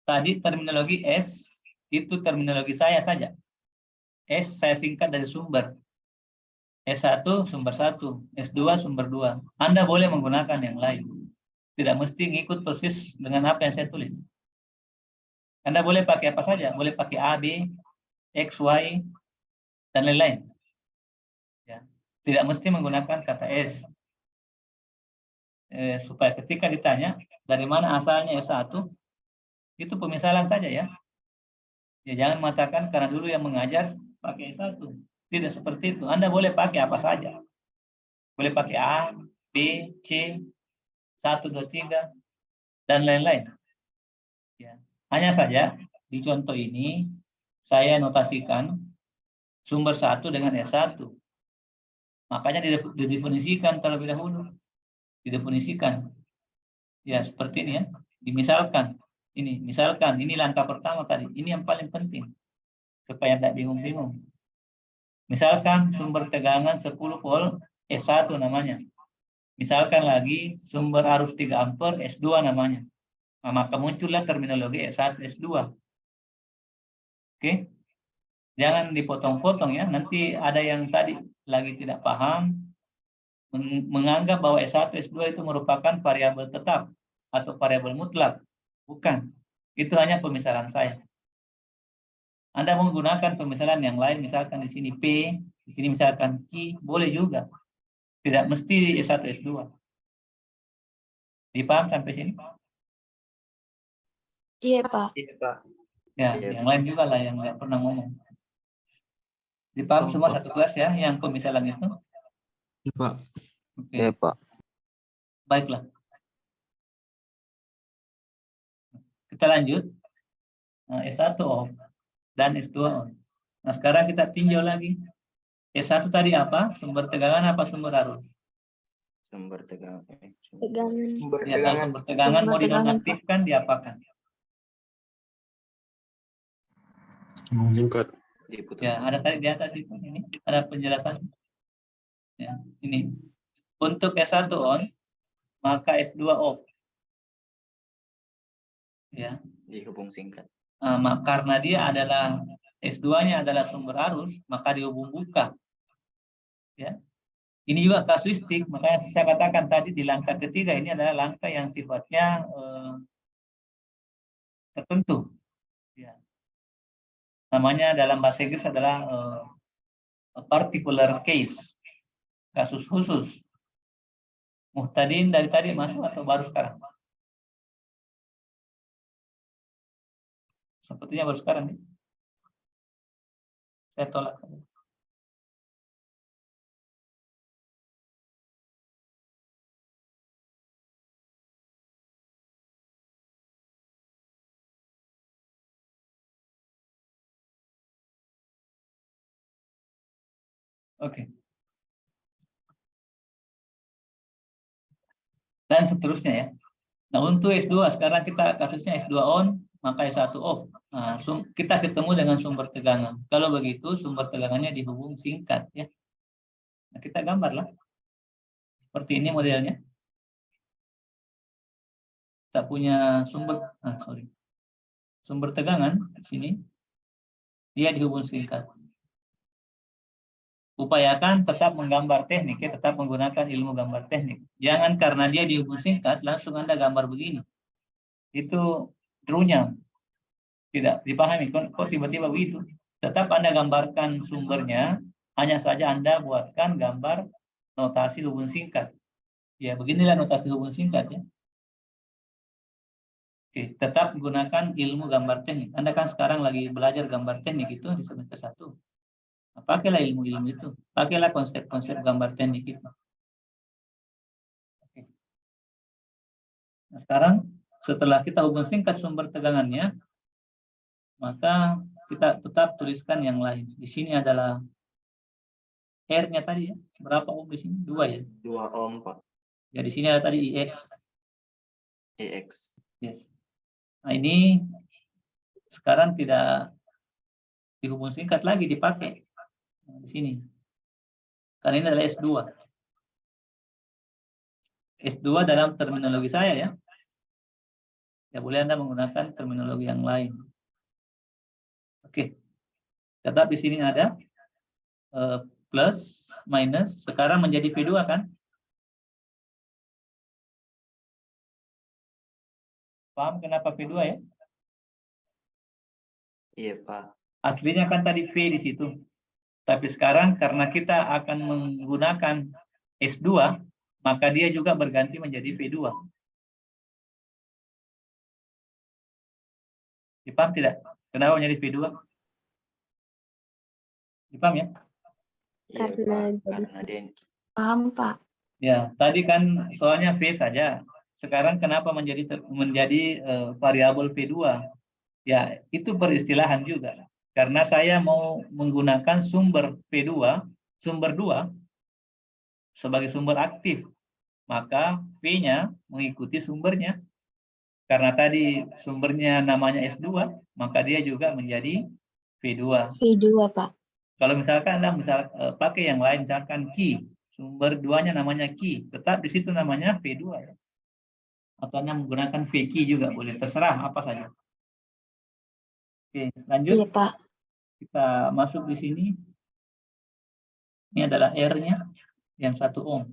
Tadi terminologi S, itu terminologi saya saja. S saya singkat dari sumber. S1 sumber 1, S2 sumber 2. Anda boleh menggunakan yang lain. Tidak mesti ngikut persis dengan apa yang saya tulis. Anda boleh pakai apa saja, boleh pakai A, B, X, Y, dan lain-lain. Ya. Tidak mesti menggunakan kata S. Supaya ketika ditanya, dari mana asalnya S1, itu pemisalan saja ya. Ya jangan mengatakan karena dulu yang mengajar pakai S1. Tidak seperti itu. Anda boleh pakai apa saja. Boleh pakai A, B, C, 1, 2, 3, dan lain-lain. Ya. Hanya saja di contoh ini saya notasikan sumber 1 dengan S1. Makanya didefinisikan terlebih dahulu. Didefinisikan. Ya, seperti ini ya. Misalkan ini langkah pertama tadi. Ini yang paling penting. Supaya tidak bingung-bingung. Misalkan sumber tegangan 10 volt S1 namanya. Misalkan lagi sumber arus 3 ampere S2 namanya. Nah, maka muncullah terminologi S1, S2. Oke? Jangan dipotong-potong ya. Nanti ada yang tadi lagi tidak paham, menganggap bahwa S1, S2 itu merupakan variabel tetap atau variabel mutlak. Bukan. Itu hanya pemisalan saya. Anda menggunakan pemisalan yang lain, misalkan di sini P, di sini misalkan Q, boleh juga. Tidak mesti S1, S2. Dipaham sampai sini?
Iya, Pak.
Iya, Pak.
Ya,
Iya,
yang
Pak.
lain juga lah yang nggak pernah ngomong. Dipaham
Paham,
semua
Pak.
satu kelas ya, yang pemisalan itu?
Iya, Pak.
Oke,
Iya, Pak.
baiklah. Kita lanjut. Nah, S1 off dan S2 on. Nah, sekarang kita tinjau lagi. S1 tadi apa? Sumber tegangan apa sumber arus?
Sumber tegangan.
Tegangan.
Sumber
Ya, kalau
tegangan.
sumber tegangan mau
Sumber tegangan,
dinonaktifkan, diapakan?
Hubung singkat.
Diputus.
Ya, ada tadi di atas itu. Ini ada penjelasan. Ya, ini. Untuk S1 on, maka S2 off. Ya.
Dihubung singkat.
Karena dia adalah S2-nya adalah sumber arus, maka dihubung buka. Ya. Ini juga kasuistik, makanya saya katakan tadi di langkah ketiga ini adalah langkah yang sifatnya tertentu. Ya. Namanya dalam bahasa Inggris adalah a particular case, kasus khusus. Muhtadin dari tadi masuk atau baru sekarang? Sepertinya baru sekarang nih. Saya tolak. Oke. Dan seterusnya ya. Nah, untuk S2 sekarang kita kasusnya S2 on, maka S1 off. Nah, kita ketemu dengan sumber tegangan. Kalau begitu sumber tegangannya dihubung singkat ya. Nah, kita gambarlah. Seperti ini modelnya. Kita punya sumber tegangan di sini. Dia dihubung singkat. Upayakan tetap menggambar teknik, ya, tetap menggunakan ilmu gambar teknik. Jangan karena dia dihubung singkat, langsung Anda gambar begini. Itu runyam. Tidak dipahami, kok tiba-tiba begitu. Tetap Anda gambarkan sumbernya, hanya saja Anda buatkan gambar notasi hubung singkat. Ya, beginilah notasi hubung singkat ya. Oke, tetap gunakan ilmu gambar teknik. Anda kan sekarang lagi belajar gambar teknik itu di semester 1. Nah, pakailah ilmu-ilmu itu. Pakailah konsep-konsep gambar teknik itu. Oke. Nah, sekarang setelah kita hubung singkat sumber tegangannya, maka kita tetap tuliskan yang lain. Di sini adalah R-nya tadi ya. Berapa ohm di sini? 2 ya.
2 ohm, Pak.
Ya, di sini ada tadi IX.
EX.
Yes. Nah, ini sekarang tidak dihubung singkat lagi dipakai. Nah, di sini. Karena ini adalah S2. S2 dalam terminologi saya ya. Ya, boleh Anda menggunakan terminologi yang lain. Oke. Tetap di sini ada plus, minus. Sekarang menjadi V2 kan? Paham kenapa V2 ya?
Iya, Pak.
Aslinya kan tadi V di situ. Tapi sekarang karena kita akan menggunakan S2, maka dia juga berganti menjadi V2. Dipaham tidak? Kenapa menjadi V2? Dipaham ya?
Iya
Karena
Pak,
jadi
karena dia
paham, Pak.
Ya, tadi kan soalnya V saja. Sekarang kenapa menjadi variabel V2? Ya, itu peristilahan juga. Karena saya mau menggunakan sumber V2, sumber 2 sebagai sumber aktif, maka V-nya mengikuti sumbernya. Karena tadi sumbernya namanya S2, maka dia juga menjadi V2.
V2, Pak.
Kalau misalkan Anda pakai yang lain, misalkan key, sumber 2-nya namanya key, tetap di situ namanya V2 ya. Atau Anda menggunakan V key juga boleh, terserah apa saja. Oke, lanjut.
Iya, Pak.
Kita masuk di sini. Ini adalah R-nya yang 1 ohm.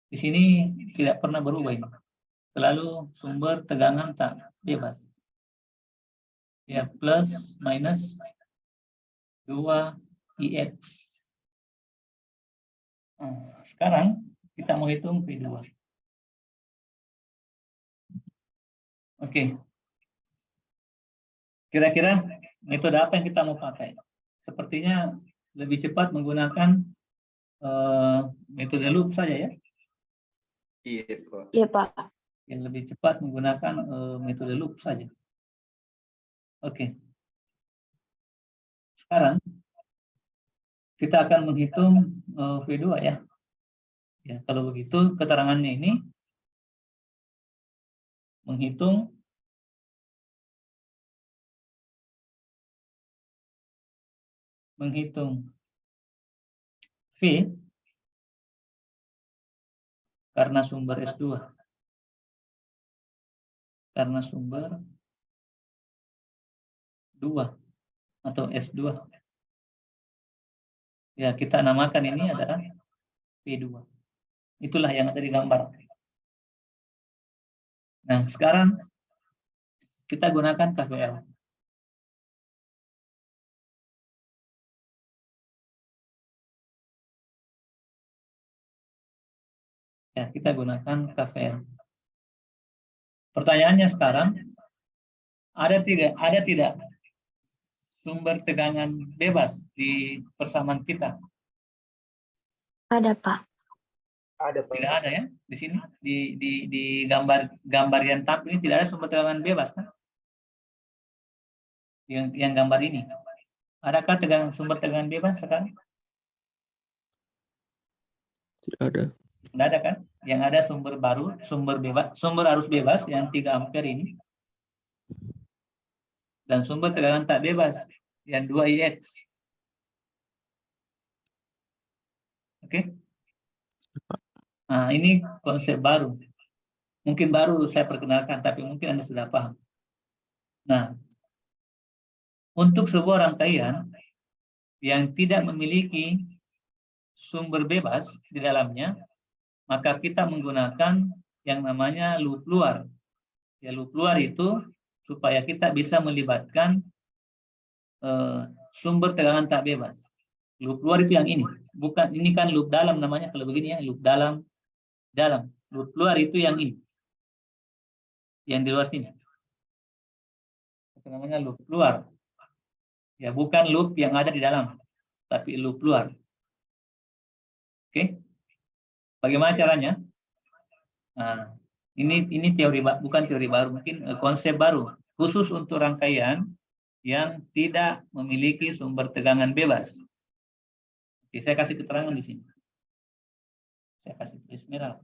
Di sini tidak pernah berubah ini. Selalu sumber tegangan tak bebas. Ya, plus minus 2 IX. Nah, sekarang kita mau hitung V2. Oke. Kira-kira metode apa yang kita mau pakai? Sepertinya lebih cepat menggunakan metode loop saja ya.
iya Pak.
Iya, Pak.
Yang lebih cepat menggunakan metode loop saja. Oke. Sekarang kita akan menghitung V2 ya. Ya, kalau begitu keterangannya ini menghitung V karena sumber S2. Karena sumber 2 atau S2. Ya, kita namakan ini adalah V2. Itulah yang ada di gambar. Nah, sekarang kita gunakan KVL. Ya, kita gunakan KVL. Pertanyaannya sekarang, ada tidak sumber tegangan bebas di persamaan kita?
Ada, Pak.
Ada Pak.
Tidak ada ya di sini di gambar yang tampil ini tidak ada sumber tegangan bebas kan? Yang gambar ini. Adakah sumber tegangan bebas sekarang?
Tidak ada.
Tidak ada kan? Yang ada sumber baru, sumber arus bebas yang 3 ampere ini. Dan sumber tegangan tak bebas yang 2 IX. Oke? Nah, ini konsep baru. Mungkin baru saya perkenalkan, tapi mungkin Anda sudah paham. Nah, untuk sebuah rangkaian yang tidak memiliki sumber bebas di dalamnya, maka kita menggunakan yang namanya loop luar. Ya, loop luar itu supaya kita bisa melibatkan sumber tegangan tak bebas. Loop luar itu yang ini. Bukan, ini kan loop dalam namanya, kalau begini ya, loop dalam. Loop luar itu yang ini. Yang di luar sini. Itu namanya loop luar. Ya, bukan loop yang ada di dalam, tapi loop luar. Oke? Bagaimana caranya? Nah, ini teori, bukan teori baru, mungkin konsep baru khusus untuk rangkaian yang tidak memiliki sumber tegangan bebas. Oke, saya kasih keterangan di sini. Saya kasih tulis merah.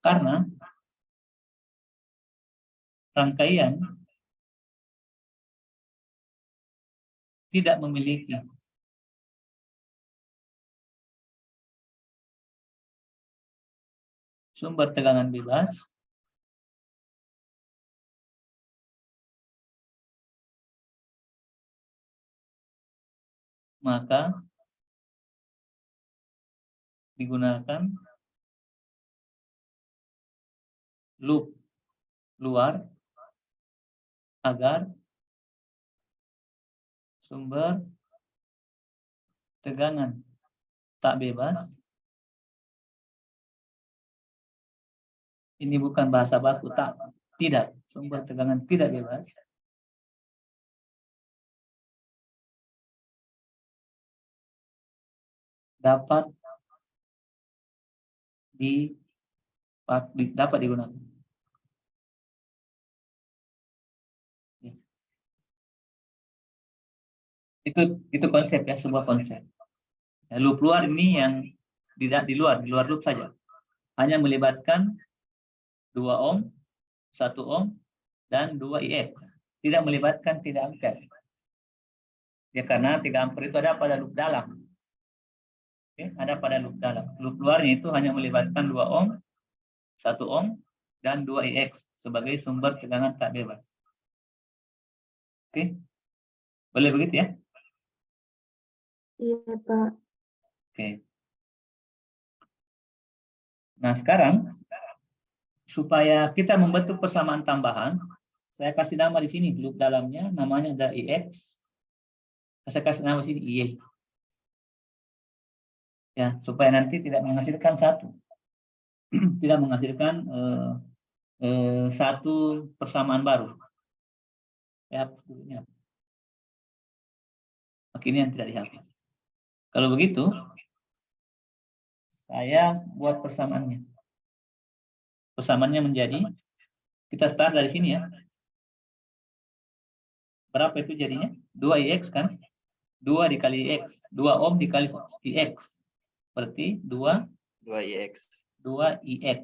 Karena rangkaian tidak memiliki sumber tegangan bebas, maka digunakan loop luar agar sumber tegangan tak bebas, ini bukan bahasa baku, tidak, sumber tegangan tidak bebas, dapat dapat digunakan. Itu konsep ya, sebuah konsep. Ya, loop luar ini yang tidak di luar loop saja. Hanya melibatkan 2 ohm, 1 ohm, dan 2 IX. Tidak melibatkan 3 ampere. Ya, karena 3 ampere itu ada pada loop dalam. Oke, ada pada loop dalam. Loop luarnya itu hanya melibatkan 2 ohm, 1 ohm, dan 2 IX sebagai sumber tegangan tak bebas. Oke, boleh begitu ya?
Iya, Pak.
Oke. Nah, sekarang supaya kita membentuk persamaan tambahan, saya kasih nama di sini loop dalamnya, namanya ada IX. Saya kasih nama sini IY. Ya, supaya nanti tidak menghasilkan satu, tidak menghasilkan satu persamaan baru. Ya, akhirnya yang tidak dihapus. Kalau begitu, saya buat persamaannya. Persamaannya menjadi, kita start dari sini ya. Berapa itu jadinya? 2IX kan? 2 dikali IX. 2 ohm dikali IX. Berarti 2
2IX.
2IX.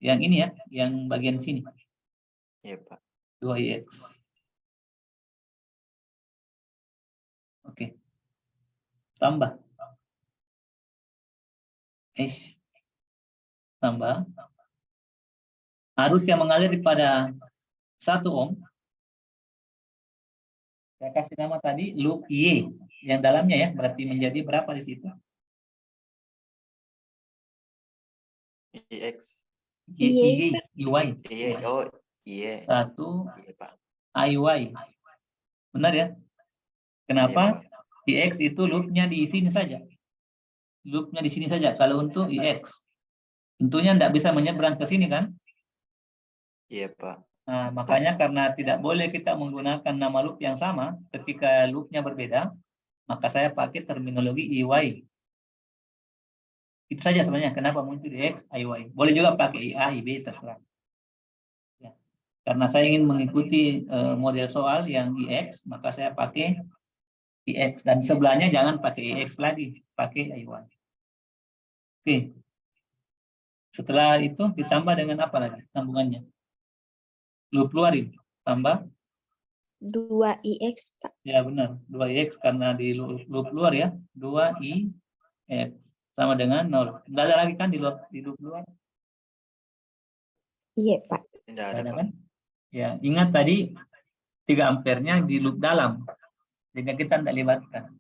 Yang ini ya, yang bagian sini.
Iya, Pak.
2IX. Oke. Tambah. Tambah. Arus yang mengalir pada 1 ohm. Saya kasih nama tadi loop Y. Yang dalamnya ya, berarti menjadi berapa di situ?
IX.
IY.
Iya, oh iya.
1
Iya, Pak.
IY. Benar ya? Kenapa?
Iya, Pak.
IX itu loopnya di sini saja. Loopnya di sini saja. Kalau untuk IX, tentunya tidak bisa menyeberang ke sini kan?
Iya, Pak.
Nah, makanya karena tidak boleh kita menggunakan nama loop yang sama ketika loopnya berbeda, maka saya pakai terminologi IY. Itu saja sebenarnya kenapa muncul IX, IY. Boleh juga pakai IA, IB, terserah. Ya. Karena saya ingin mengikuti model soal yang IX, maka saya pakai IX. Dan sebelahnya jangan pakai IX lagi, pakai IY. Oke. Setelah itu ditambah dengan apa lagi sambungannya? Loop luar ini tambah
2IX, Pak.
ya benar 2IX karena di loop luar ya 2IX sama dengan 0. Enggak ada lagi kan di loop luar?
Iya, Pak.
Tidak
Nggak
ada,
ada
Pak.
kan? Ya, ingat tadi 3 ampernya di loop dalam. Sehingga kita tidak libatkan.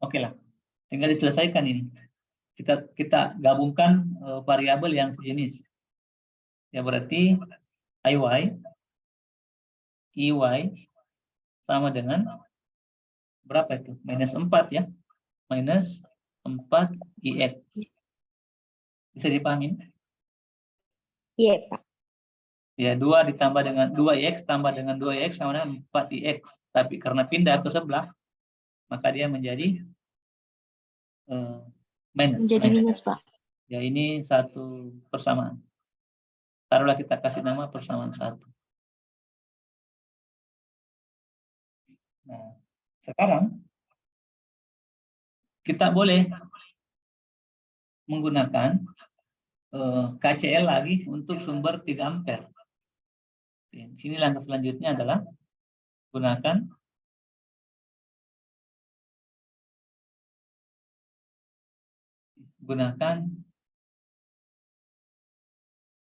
Oke lah. Tinggal diselesaikan ini. Kita gabungkan variabel yang sejenis. Ya berarti IY EY sama dengan berapa itu? Minus 4 ya. Minus 4 IX. Bisa dipahami?
Iya, Pak.
Ya, 2 ditambah dengan 2IX tambah dengan 2IX sama dengan 4IX. Tapi karena pindah ke sebelah, maka dia menjadi minus.
Menjadi minus, Pak.
Ya, ini satu persamaan. Taruhlah kita kasih nama persamaan 1. Nah, sekarang kita boleh menggunakan KCL lagi untuk sumber 3 ampere. Di sini langkah selanjutnya adalah gunakan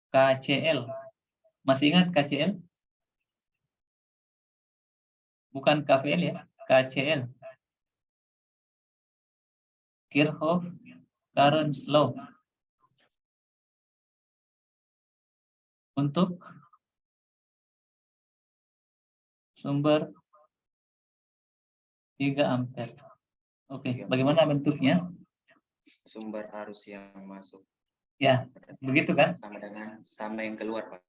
KCL. Masih ingat KCL? Bukan KVL ya, KCL. Kirchhoff Current Law. Untuk sumber 3 ampere. Oke, bagaimana bentuknya?
Sumber arus yang masuk.
Ya, begitu kan?
Sama yang keluar, Pak.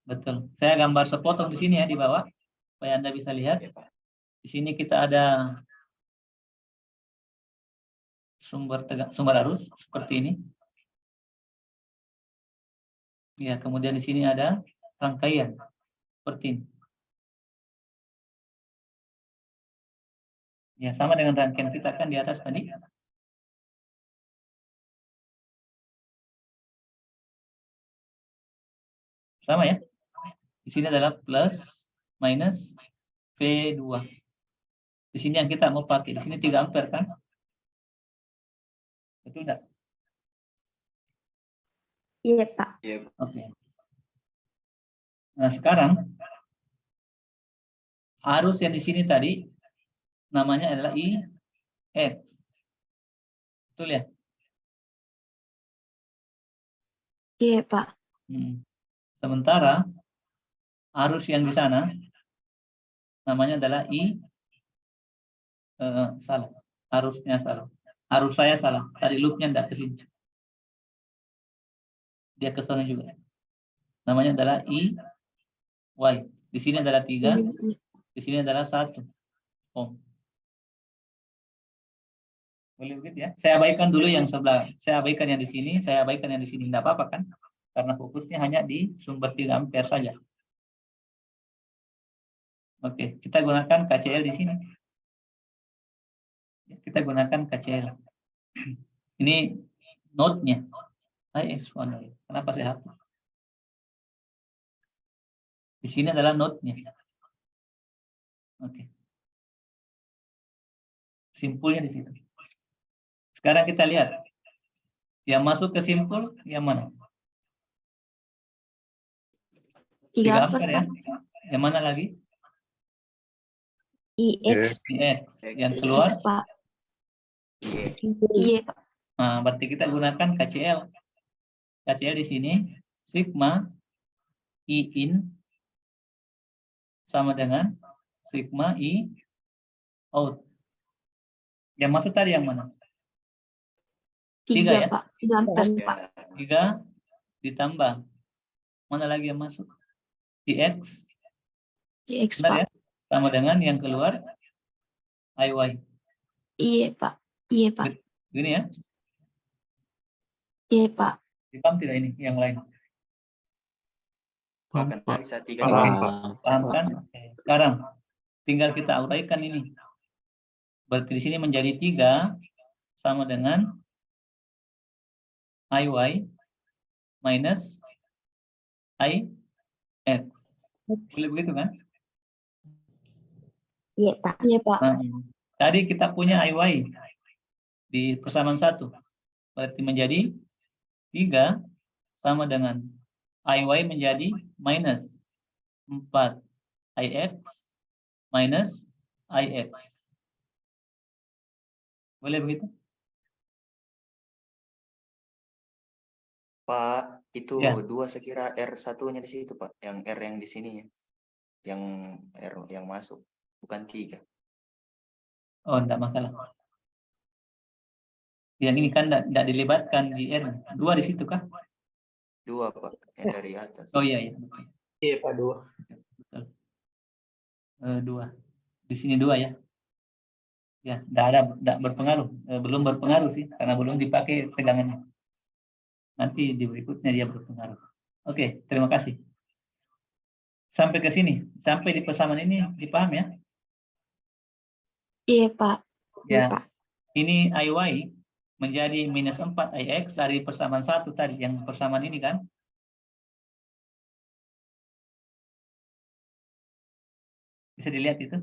Betul. Saya gambar sepotong di sini ya di bawah supaya Anda bisa lihat.
Ya, Pak.
Di sini kita ada sumber arus seperti ini. Ya, kemudian di sini ada rangkaian seperti ini. Ya, sama dengan rangkaian kita kan di atas tadi. Sama ya. Di sini adalah plus minus V2. Di sini yang kita mau pakai. Di sini 3 ampere kan? Betul enggak?
Iya, Pak.
Iya,
Oke. Nah, sekarang arus yang di sini tadi namanya adalah IX. Betul ya?
Iya, Pak.
Sementara arus yang di sana namanya adalah salah. Arusnya salah. Arus saya salah. Tadi loopnya enggak ke sini. Dia ke sana juga. Namanya adalah IY. Di sini adalah 3,
Iya.
di sini adalah 1 ohm. Boleh begitu ya? Saya abaikan dulu yang sebelah. Saya abaikan yang di sini, saya abaikan yang di sini. Enggak apa-apa kan? Karena fokusnya hanya di sumber 3 ampere saja. Oke, kita gunakan KCL di sini. Kita gunakan KCL. Ini node-nya. IX1. Kenapa saya hapus? Di sini adalah node-nya. Oke. Simpulnya di situ. Sekarang kita lihat. Yang masuk ke simpul yang mana?
3
ampere ya. Yang mana lagi?
IX.
IX. Yang keluar?
IX, Pak.
iya.
Iya, Pak.
Nah, berarti kita gunakan KCL. KCL di sini sigma I in sama dengan sigma I out. Yang masuk tadi yang mana? 3 ya?
Pak. 3 ampere,
Ya.
Pak.
3 ditambah. Mana lagi yang masuk? IX.
IX,
Benar
Pak.
ya? Sama dengan yang keluar IY.
Iya, Pak. Iya, Pak.
Gini ya?
Iya, Pak.
Dipaham tidak ini yang lain?
Bahkan
Pak.
bisa 3 di sini, Pak.
Paham kan? Oke. Sekarang tinggal kita uraikan ini. Berarti di sini menjadi 3 sama dengan IY minus IX. Boleh begitu kan?
Iya, Pak. Iya, Pak.
Nah, tadi kita punya IY di persamaan 1. Berarti menjadi 3 sama dengan IY menjadi minus 4 IX minus IX. Boleh begitu?
Pak, itu
Ya.
2 sekira R1-nya di situ, Pak. Yang R yang di sininya. Yang R yang masuk, bukan 3.
Oh, enggak masalah. Yang ini kan enggak dilibatkan di R. 2 di situ kah?
2, Pak. Yang dari atas.
Oh iya, iya.
Iya, Pak, 2.
Betul. 2. Di sini 2 ya. Ya, enggak berpengaruh. Belum berpengaruh sih, karena belum dipakai tegangannya. Nanti di berikutnya dia berpengaruh. Oke, terima kasih. Sampai ke sini, sampai di persamaan ini dipaham ya?
Iya, Pak. Iya,
Ya.
Pak.
Ini IY menjadi minus 4 IX dari persamaan 1 tadi, yang persamaan ini kan? Bisa dilihat itu?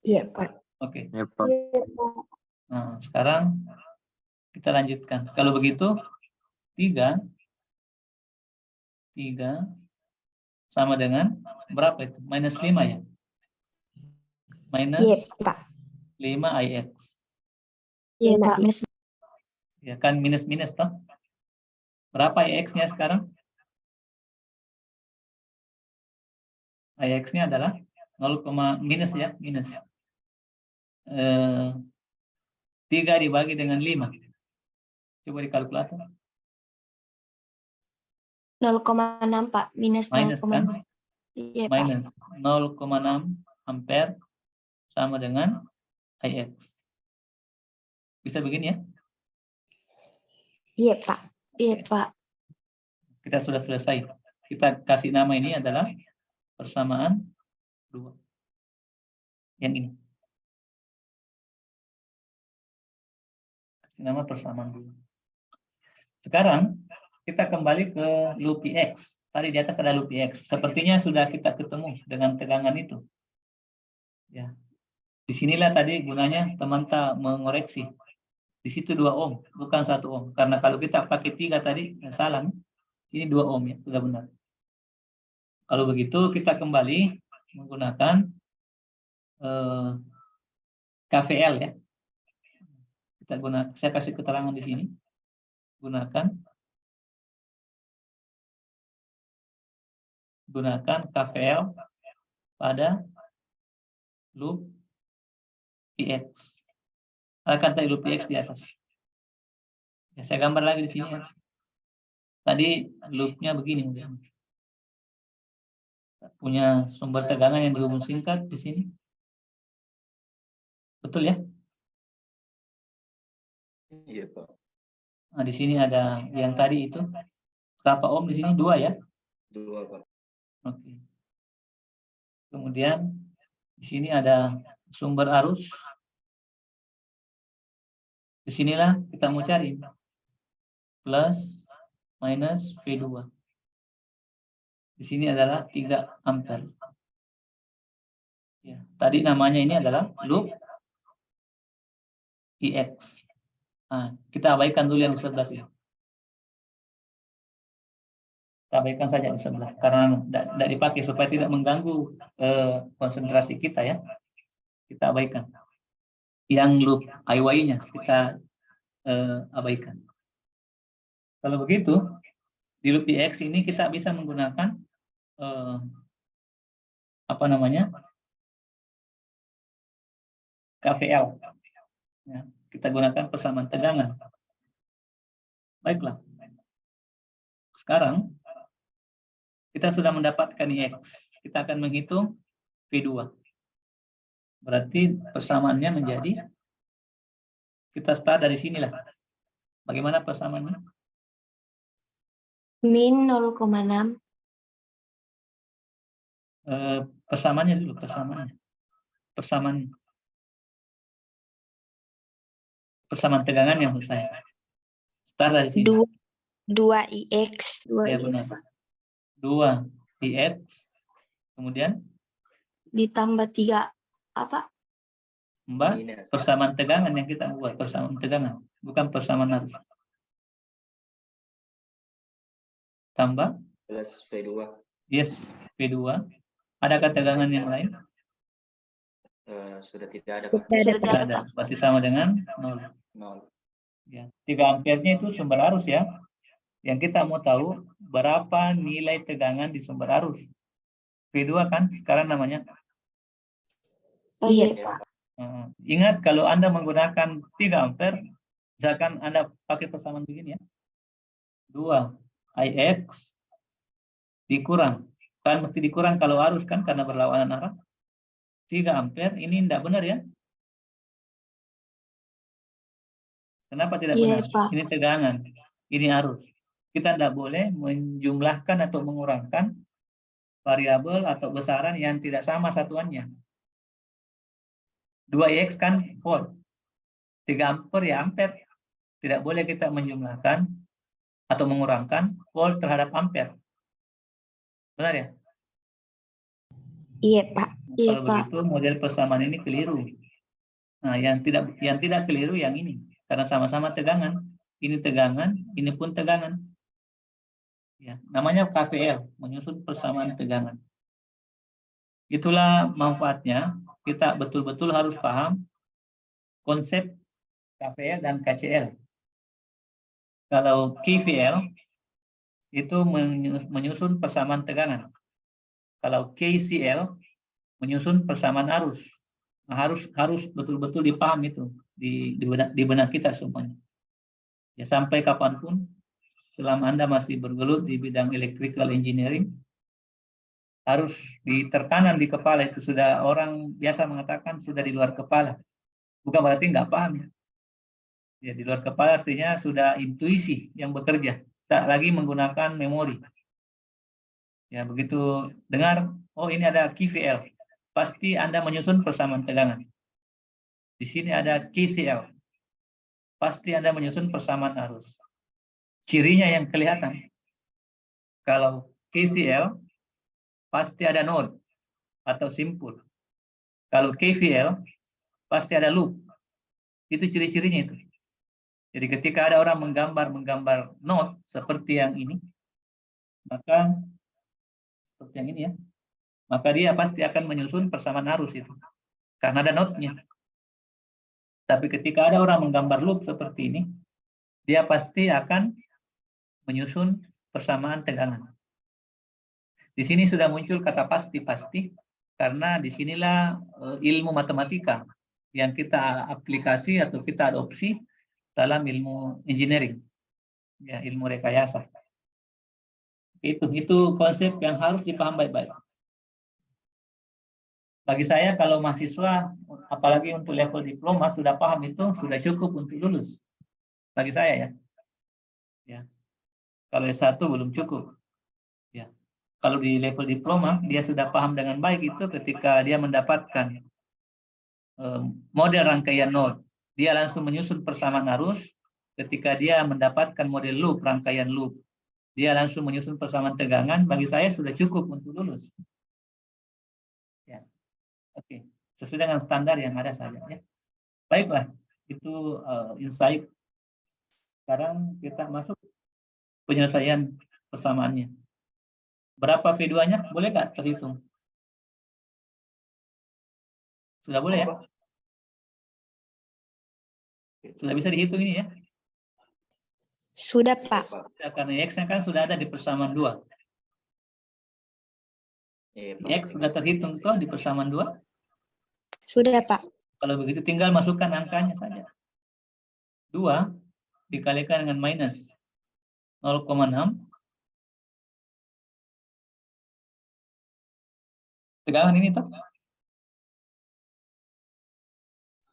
Iya, Pak.
Oke.
Iya, Pak.
Nah, sekarang kita lanjutkan. Kalau begitu, 3 sama dengan berapa itu? Minus 5 ya? Minus
Iya, Pak.
5 IX.
Iya, Pak. Minus.
Ya kan minus-minus toh? Berapa IX-nya sekarang? IX-nya adalah 0, minus ya, minus. 3 dibagi dengan 5. Coba di kalkulator.
0,6, Pak. Minus
Minus
0,6.
kan?
Iya, Pak.
Minus 0,6 ampere sama dengan IX. Bisa begini ya?
Iya, Pak. Iya, Pak.
Kita sudah selesai. Kita kasih nama ini adalah persamaan 2. Yang ini. Kasih nama persamaan 2. Sekarang kita kembali ke loop X. Tadi di atas ada loop X. Sepertinya sudah kita ketemu dengan tegangan itu. Ya. Disinilah tadi gunanya teman mengoreksi. Di situ 2 ohm, bukan 1 ohm. Karena kalau kita pakai 3 tadi, salah. Sini 2 ohm ya, sudah benar. Kalau begitu kita kembali menggunakan KVL ya. Kita gunakan, saya kasih keterangan di sini. Gunakan KVL pada loop IX. Akan tadi loop IX di atas. Ya, saya gambar lagi di sini ya. Tadi loopnya begini. Punya sumber tegangan yang dihubung singkat di sini. Betul ya?
Iya, Pak.
Nah, di sini ada yang tadi itu. Berapa ohm di sini? 2 ya?
2, Pak.
Oke. Kemudian di sini ada sumber arus. Disinilah kita mau cari plus minus V2. Di sini adalah 3 ampere. Ya, tadi namanya ini adalah loop IX. Nah, kita abaikan dulu yang di sebelah sini. Kita abaikan saja di sebelah karena tidak dipakai supaya tidak mengganggu konsentrasi kita ya. Kita abaikan. Yang loop IY-nya kita abaikan. Kalau begitu di loop IX ini kita bisa menggunakan apa namanya? KVL. Ya, kita gunakan persamaan tegangan. Baiklah. Sekarang kita sudah mendapatkan IX. Kita akan menghitung V2. Berarti persamaannya menjadi, kita start dari sinilah. Bagaimana persamaannya?
Min 0,6.
Persamaannya dulu, persamaan tegangan yang maksud saya. Start dari sini.
2 IX. 2
Ya
IX.
benar. 2 IX. Kemudian
Ditambah 3 apa?
Mbak,
Minus.
persamaan tegangan yang kita buat, persamaan tegangan, bukan persamaan arus. Tambah
Plus V2.
yes, V2. Adakah tegangan yang lain?
Sudah tidak ada, Pak.
Tidak ada. Berarti sama dengan 0.
0.
Ya. 3 ampernya itu sumber arus ya. Yang kita mau tahu berapa nilai tegangan di sumber arus. V2 kan sekarang namanya.
Iya,
Iya,
Pak.
Ingat kalau Anda menggunakan 3 ampere, misalkan Anda pakai persamaan begini ya. 2 IX dikurang. Kan mesti dikurang kalau arus kan karena berlawanan arah. 3 ampere ini tidak benar ya. Kenapa tidak
Iya,
benar?
Pak.
Ini tegangan, ini arus. Kita tidak boleh menjumlahkan atau mengurangkan variabel atau besaran yang tidak sama satuannya. 2X kan volt. 3 ampere ya ampere. Tidak boleh kita menjumlahkan atau mengurangkan volt terhadap ampere. Benar ya?
Iya, Pak. Iya,
Kalau
Pak.
begitu model persamaan ini keliru. Nah, yang tidak keliru yang ini. Karena sama-sama tegangan. Ini tegangan, ini pun tegangan. Ya, namanya KVL, menyusun persamaan tegangan. Itulah manfaatnya. Kita betul-betul harus paham konsep KVL dan KCL. Kalau KVL itu menyusun persamaan tegangan. Kalau KCL menyusun persamaan arus. Nah, harus betul-betul dipaham itu di benak kita semuanya. Ya, sampai kapanpun selama Anda masih bergelut di bidang electrical engineering, harus ditertanam di kepala itu. Sudah orang biasa mengatakan sudah di luar kepala. Bukan berarti nggak paham ya. Ya, di luar kepala artinya sudah intuisi yang bekerja, tak lagi menggunakan memori. Ya, begitu dengar, oh ini ada KVL, pasti Anda menyusun persamaan tegangan. Di sini ada KCL, pasti Anda menyusun persamaan arus. Cirinya yang kelihatan, kalau KCL pasti ada node atau simpul. Kalau KVL pasti ada loop. Itu ciri-cirinya itu. Jadi ketika ada orang menggambar node seperti yang ini, maka seperti yang ini ya, maka dia pasti akan menyusun persamaan arus itu karena ada node-nya. Tapi ketika ada orang menggambar loop seperti ini, dia pasti akan menyusun persamaan tegangan. Di sini sudah muncul kata pasti karena disinilah ilmu matematika yang kita aplikasi atau kita adopsi dalam ilmu engineering, ya, ilmu rekayasa. Itu konsep yang harus dipaham baik-baik. Bagi saya kalau mahasiswa, apalagi untuk level diploma sudah paham itu sudah cukup untuk lulus. Bagi saya ya. Ya. Kalau S1 belum cukup. Ya. Kalau di level diploma dia sudah paham dengan baik itu ketika dia mendapatkan model rangkaian node. Dia langsung menyusun persamaan arus. Ketika dia mendapatkan model loop, rangkaian loop, dia langsung menyusun persamaan tegangan. Bagi saya sudah cukup untuk lulus. Ya. Oke, sesuai dengan standar yang ada saja ya. Baiklah, itu insight. Sekarang kita masuk penyelesaian persamaannya. Berapa V2-nya? Boleh nggak terhitung? Sudah boleh ya? Sudah bisa dihitung ini ya?
Sudah, Pak.
Ya, karena X-nya kan sudah ada di persamaan 2. X sudah terhitung toh di persamaan 2?
Sudah, Pak.
Kalau begitu tinggal masukkan angkanya saja. 2 dikalikan dengan minus 0,6. Tegangan ini toh?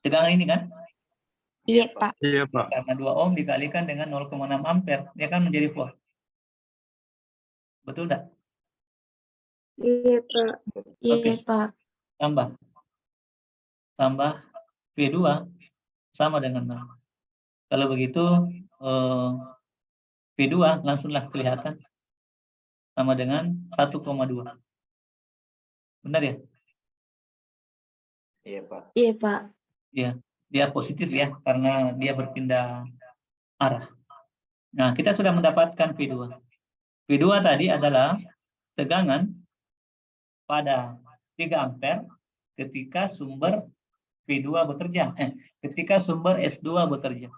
Tegangan ini kan?
Iya, Pak.
Iya, Pak.
Karena 2 ohm dikalikan dengan 0,6 ampere, dia kan menjadi volt. Betul enggak?
Iya, Pak. Iya,
Oke.
Pak.
Tambah V2 sama dengan 0. Kalau begitu V2 langsunglah kelihatan sama dengan 1,2. Benar ya?
Iya, Pak.
Iya, Pak.
Ya, dia positif ya karena dia berpindah arah. Nah, kita sudah mendapatkan V2. V2 tadi adalah tegangan pada 3 ampere ketika sumber V2 bekerja. Ketika sumber S2 bekerja.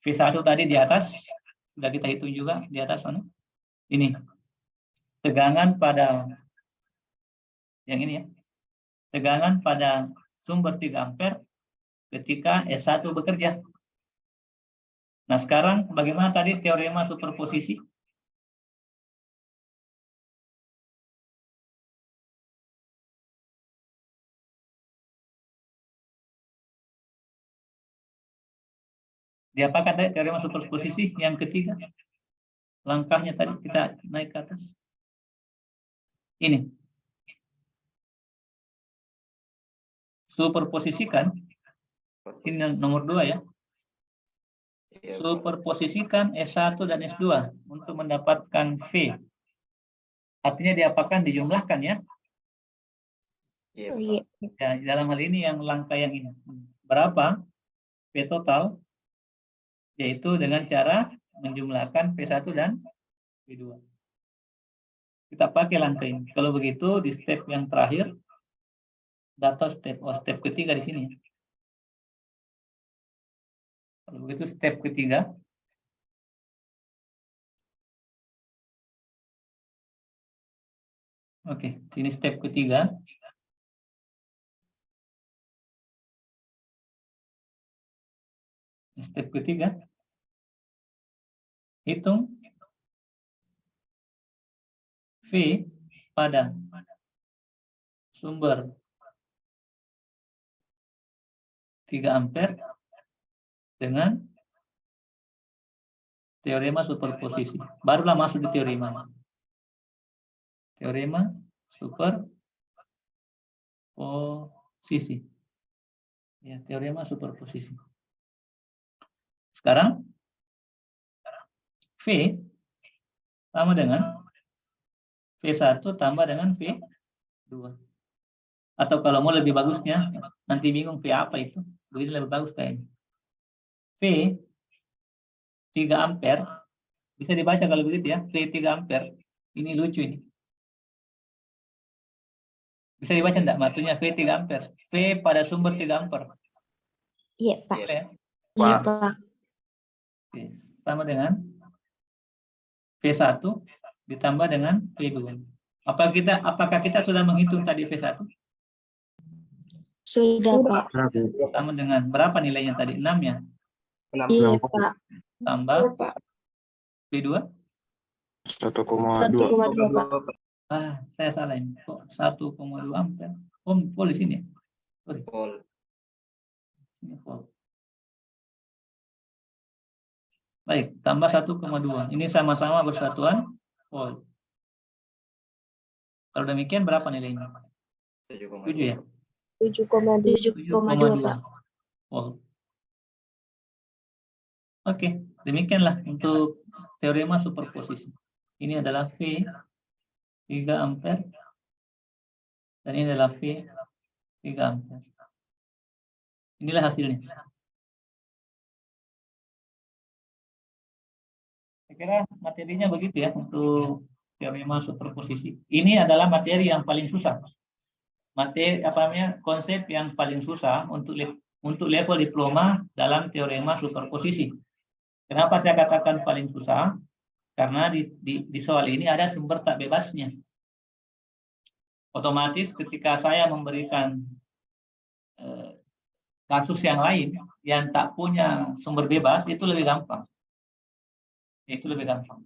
V1 tadi di atas, sudah kita hitung juga di atas mana? Ini. Tegangan pada yang ini ya. Tegangan pada sumber 3 ampere ketika S1 bekerja. Nah, sekarang bagaimana tadi teorema superposisi? Diapakan tadi teorema superposisi yang ketiga? Langkahnya tadi kita naik ke atas. Ini. Superposisikan. Ini nomor 2 ya.
Iya, Pak.
Superposisikan S1 dan S2 untuk mendapatkan V. Artinya diapakan? Dijumlahkan ya.
Iya,
Oh,
Pak.
iya.
Ya, dalam hal ini yang langkah yang ini. Berapa V total? Yaitu dengan cara menjumlahkan V1 dan V2. Kita pakai langkah ini. Kalau begitu di step yang terakhir, data step ketiga di sini. Kalau begitu step ketiga. Oke, ini step ketiga. Step ketiga. Hitung V pada sumber 3 ampere dengan teorema superposisi. Barulah masuk di teorema. Teorema superposisi. Ya, teorema superposisi. Sekarang V sama dengan V1 tambah dengan V2. Atau kalau mau lebih bagusnya, nanti bingung V apa itu. Begini lebih bagus kayaknya. V 3 ampere. Bisa dibaca kalau begitu ya. V 3 ampere. Ini lucu ini. Bisa dibaca enggak? Matunya V 3 ampere. V pada sumber 3 ampere.
Iya, Pak.
Boleh ya?
Iya, Pak.
Oke. Sama dengan V1 ditambah dengan V2. Apakah kita sudah menghitung tadi V1?
Sudah, Pak.
Sama dengan berapa nilainya tadi? 6 ya?
Iya, Pak.
Tambah V2?
1,2.
1,2, Pak.
Saya salah ini. Kok 1,2 ampere? Volt di sini. Sorry.
Volt.
Ini volt. Baik, tambah 1,2. Ini sama-sama bersatuan volt. Kalau demikian berapa nilainya? 7 ya?
7,2, Pak.
Volt. Oke, demikianlah untuk teorema superposisi. Ini adalah V 3 ampere dan ini adalah V 3 ampere. Inilah hasilnya. Saya kira materinya begitu ya untuk teorema superposisi. Ini adalah materi yang paling susah. Konsep yang paling susah untuk level diploma dalam teorema superposisi. Kenapa saya katakan paling susah? Karena di soal ini ada sumber tak bebasnya. Otomatis ketika saya memberikan kasus yang lain yang tak punya sumber bebas, itu lebih gampang. Itu lebih gampang.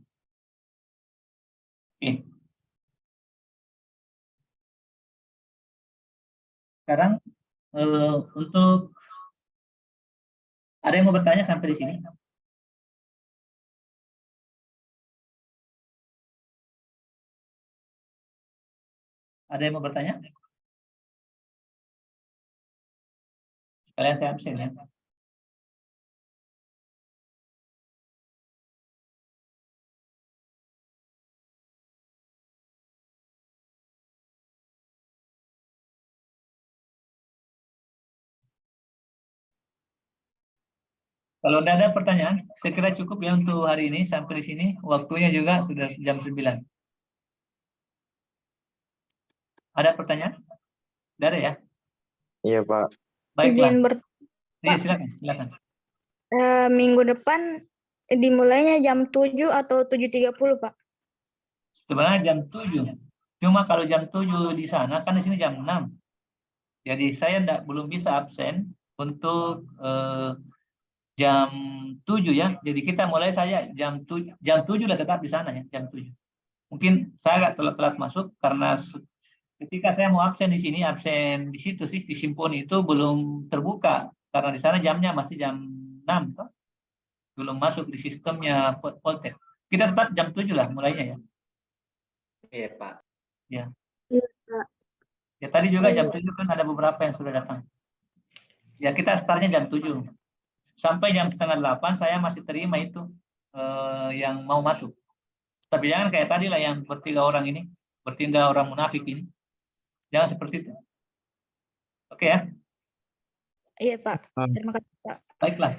Oke. Sekarang untuk ada yang mau bertanya sampai di sini? Ada yang mau bertanya? Sekalian saya absen ya. Kalau tidak ada pertanyaan, saya kira cukup ya untuk hari ini. Sampai di sini, waktunya juga sudah jam 9. Ada pertanyaan? Tidak ada ya?
Iya, Pak.
Baiklah.
Izin
Iya, silakan.
minggu depan dimulainya jam 7 atau 7.30, Pak?
Sebenarnya jam 7. Cuma kalau jam 7 di sana, kan di sini jam 6. Jadi saya belum bisa absen untuk jam 7 ya. Jadi kita mulai saya jam 7 lah tetap di sana ya, jam 7. Mungkin saya agak telat masuk karena ketika saya mau absen di sini, absen di situ sih, di Simponi itu belum terbuka. Karena di sana jamnya masih jam 6. Toh? Belum masuk di sistemnya Poltek. Kita tetap jam 7 lah mulainya ya.
Iya, Pak.
Ya.
Iya, Pak.
Ya tadi juga jam 7 kan ada beberapa yang sudah datang. Ya kita startnya jam 7. Sampai jam 7:30 saya masih terima itu yang mau masuk. Tapi jangan kayak tadi lah yang bertiga orang munafik ini. Jangan seperti itu. Oke ya.
Iya, Pak. Terima kasih, Pak.
Baiklah.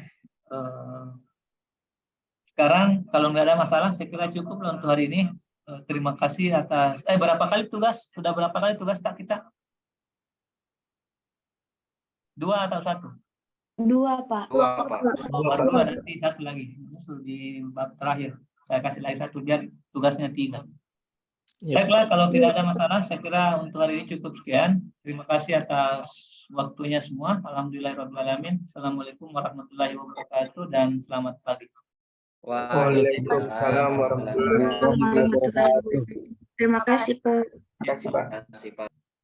Sekarang kalau nggak ada masalah, saya kira cukup untuk hari ini. Terima kasih atas. Berapa kali tugas? Sudah berapa kali tugas tak kita? 2 atau 1?
2, Pak.
2, Pak.
Baru 2, nanti 1 lagi. Di bab terakhir. Saya kasih lagi 1 biar tugasnya 3. Baiklah, kalau tidak ada masalah, saya kira untuk hari ini cukup sekian. Terima kasih atas waktunya semua. Alhamdulillahirrahmanirrahim. Assalamualaikum warahmatullahi wabarakatuh dan selamat pagi.
Waalaikumsalam warahmatullahi wabarakatuh.
Terima kasih, Pak.
Terima kasih, Pak.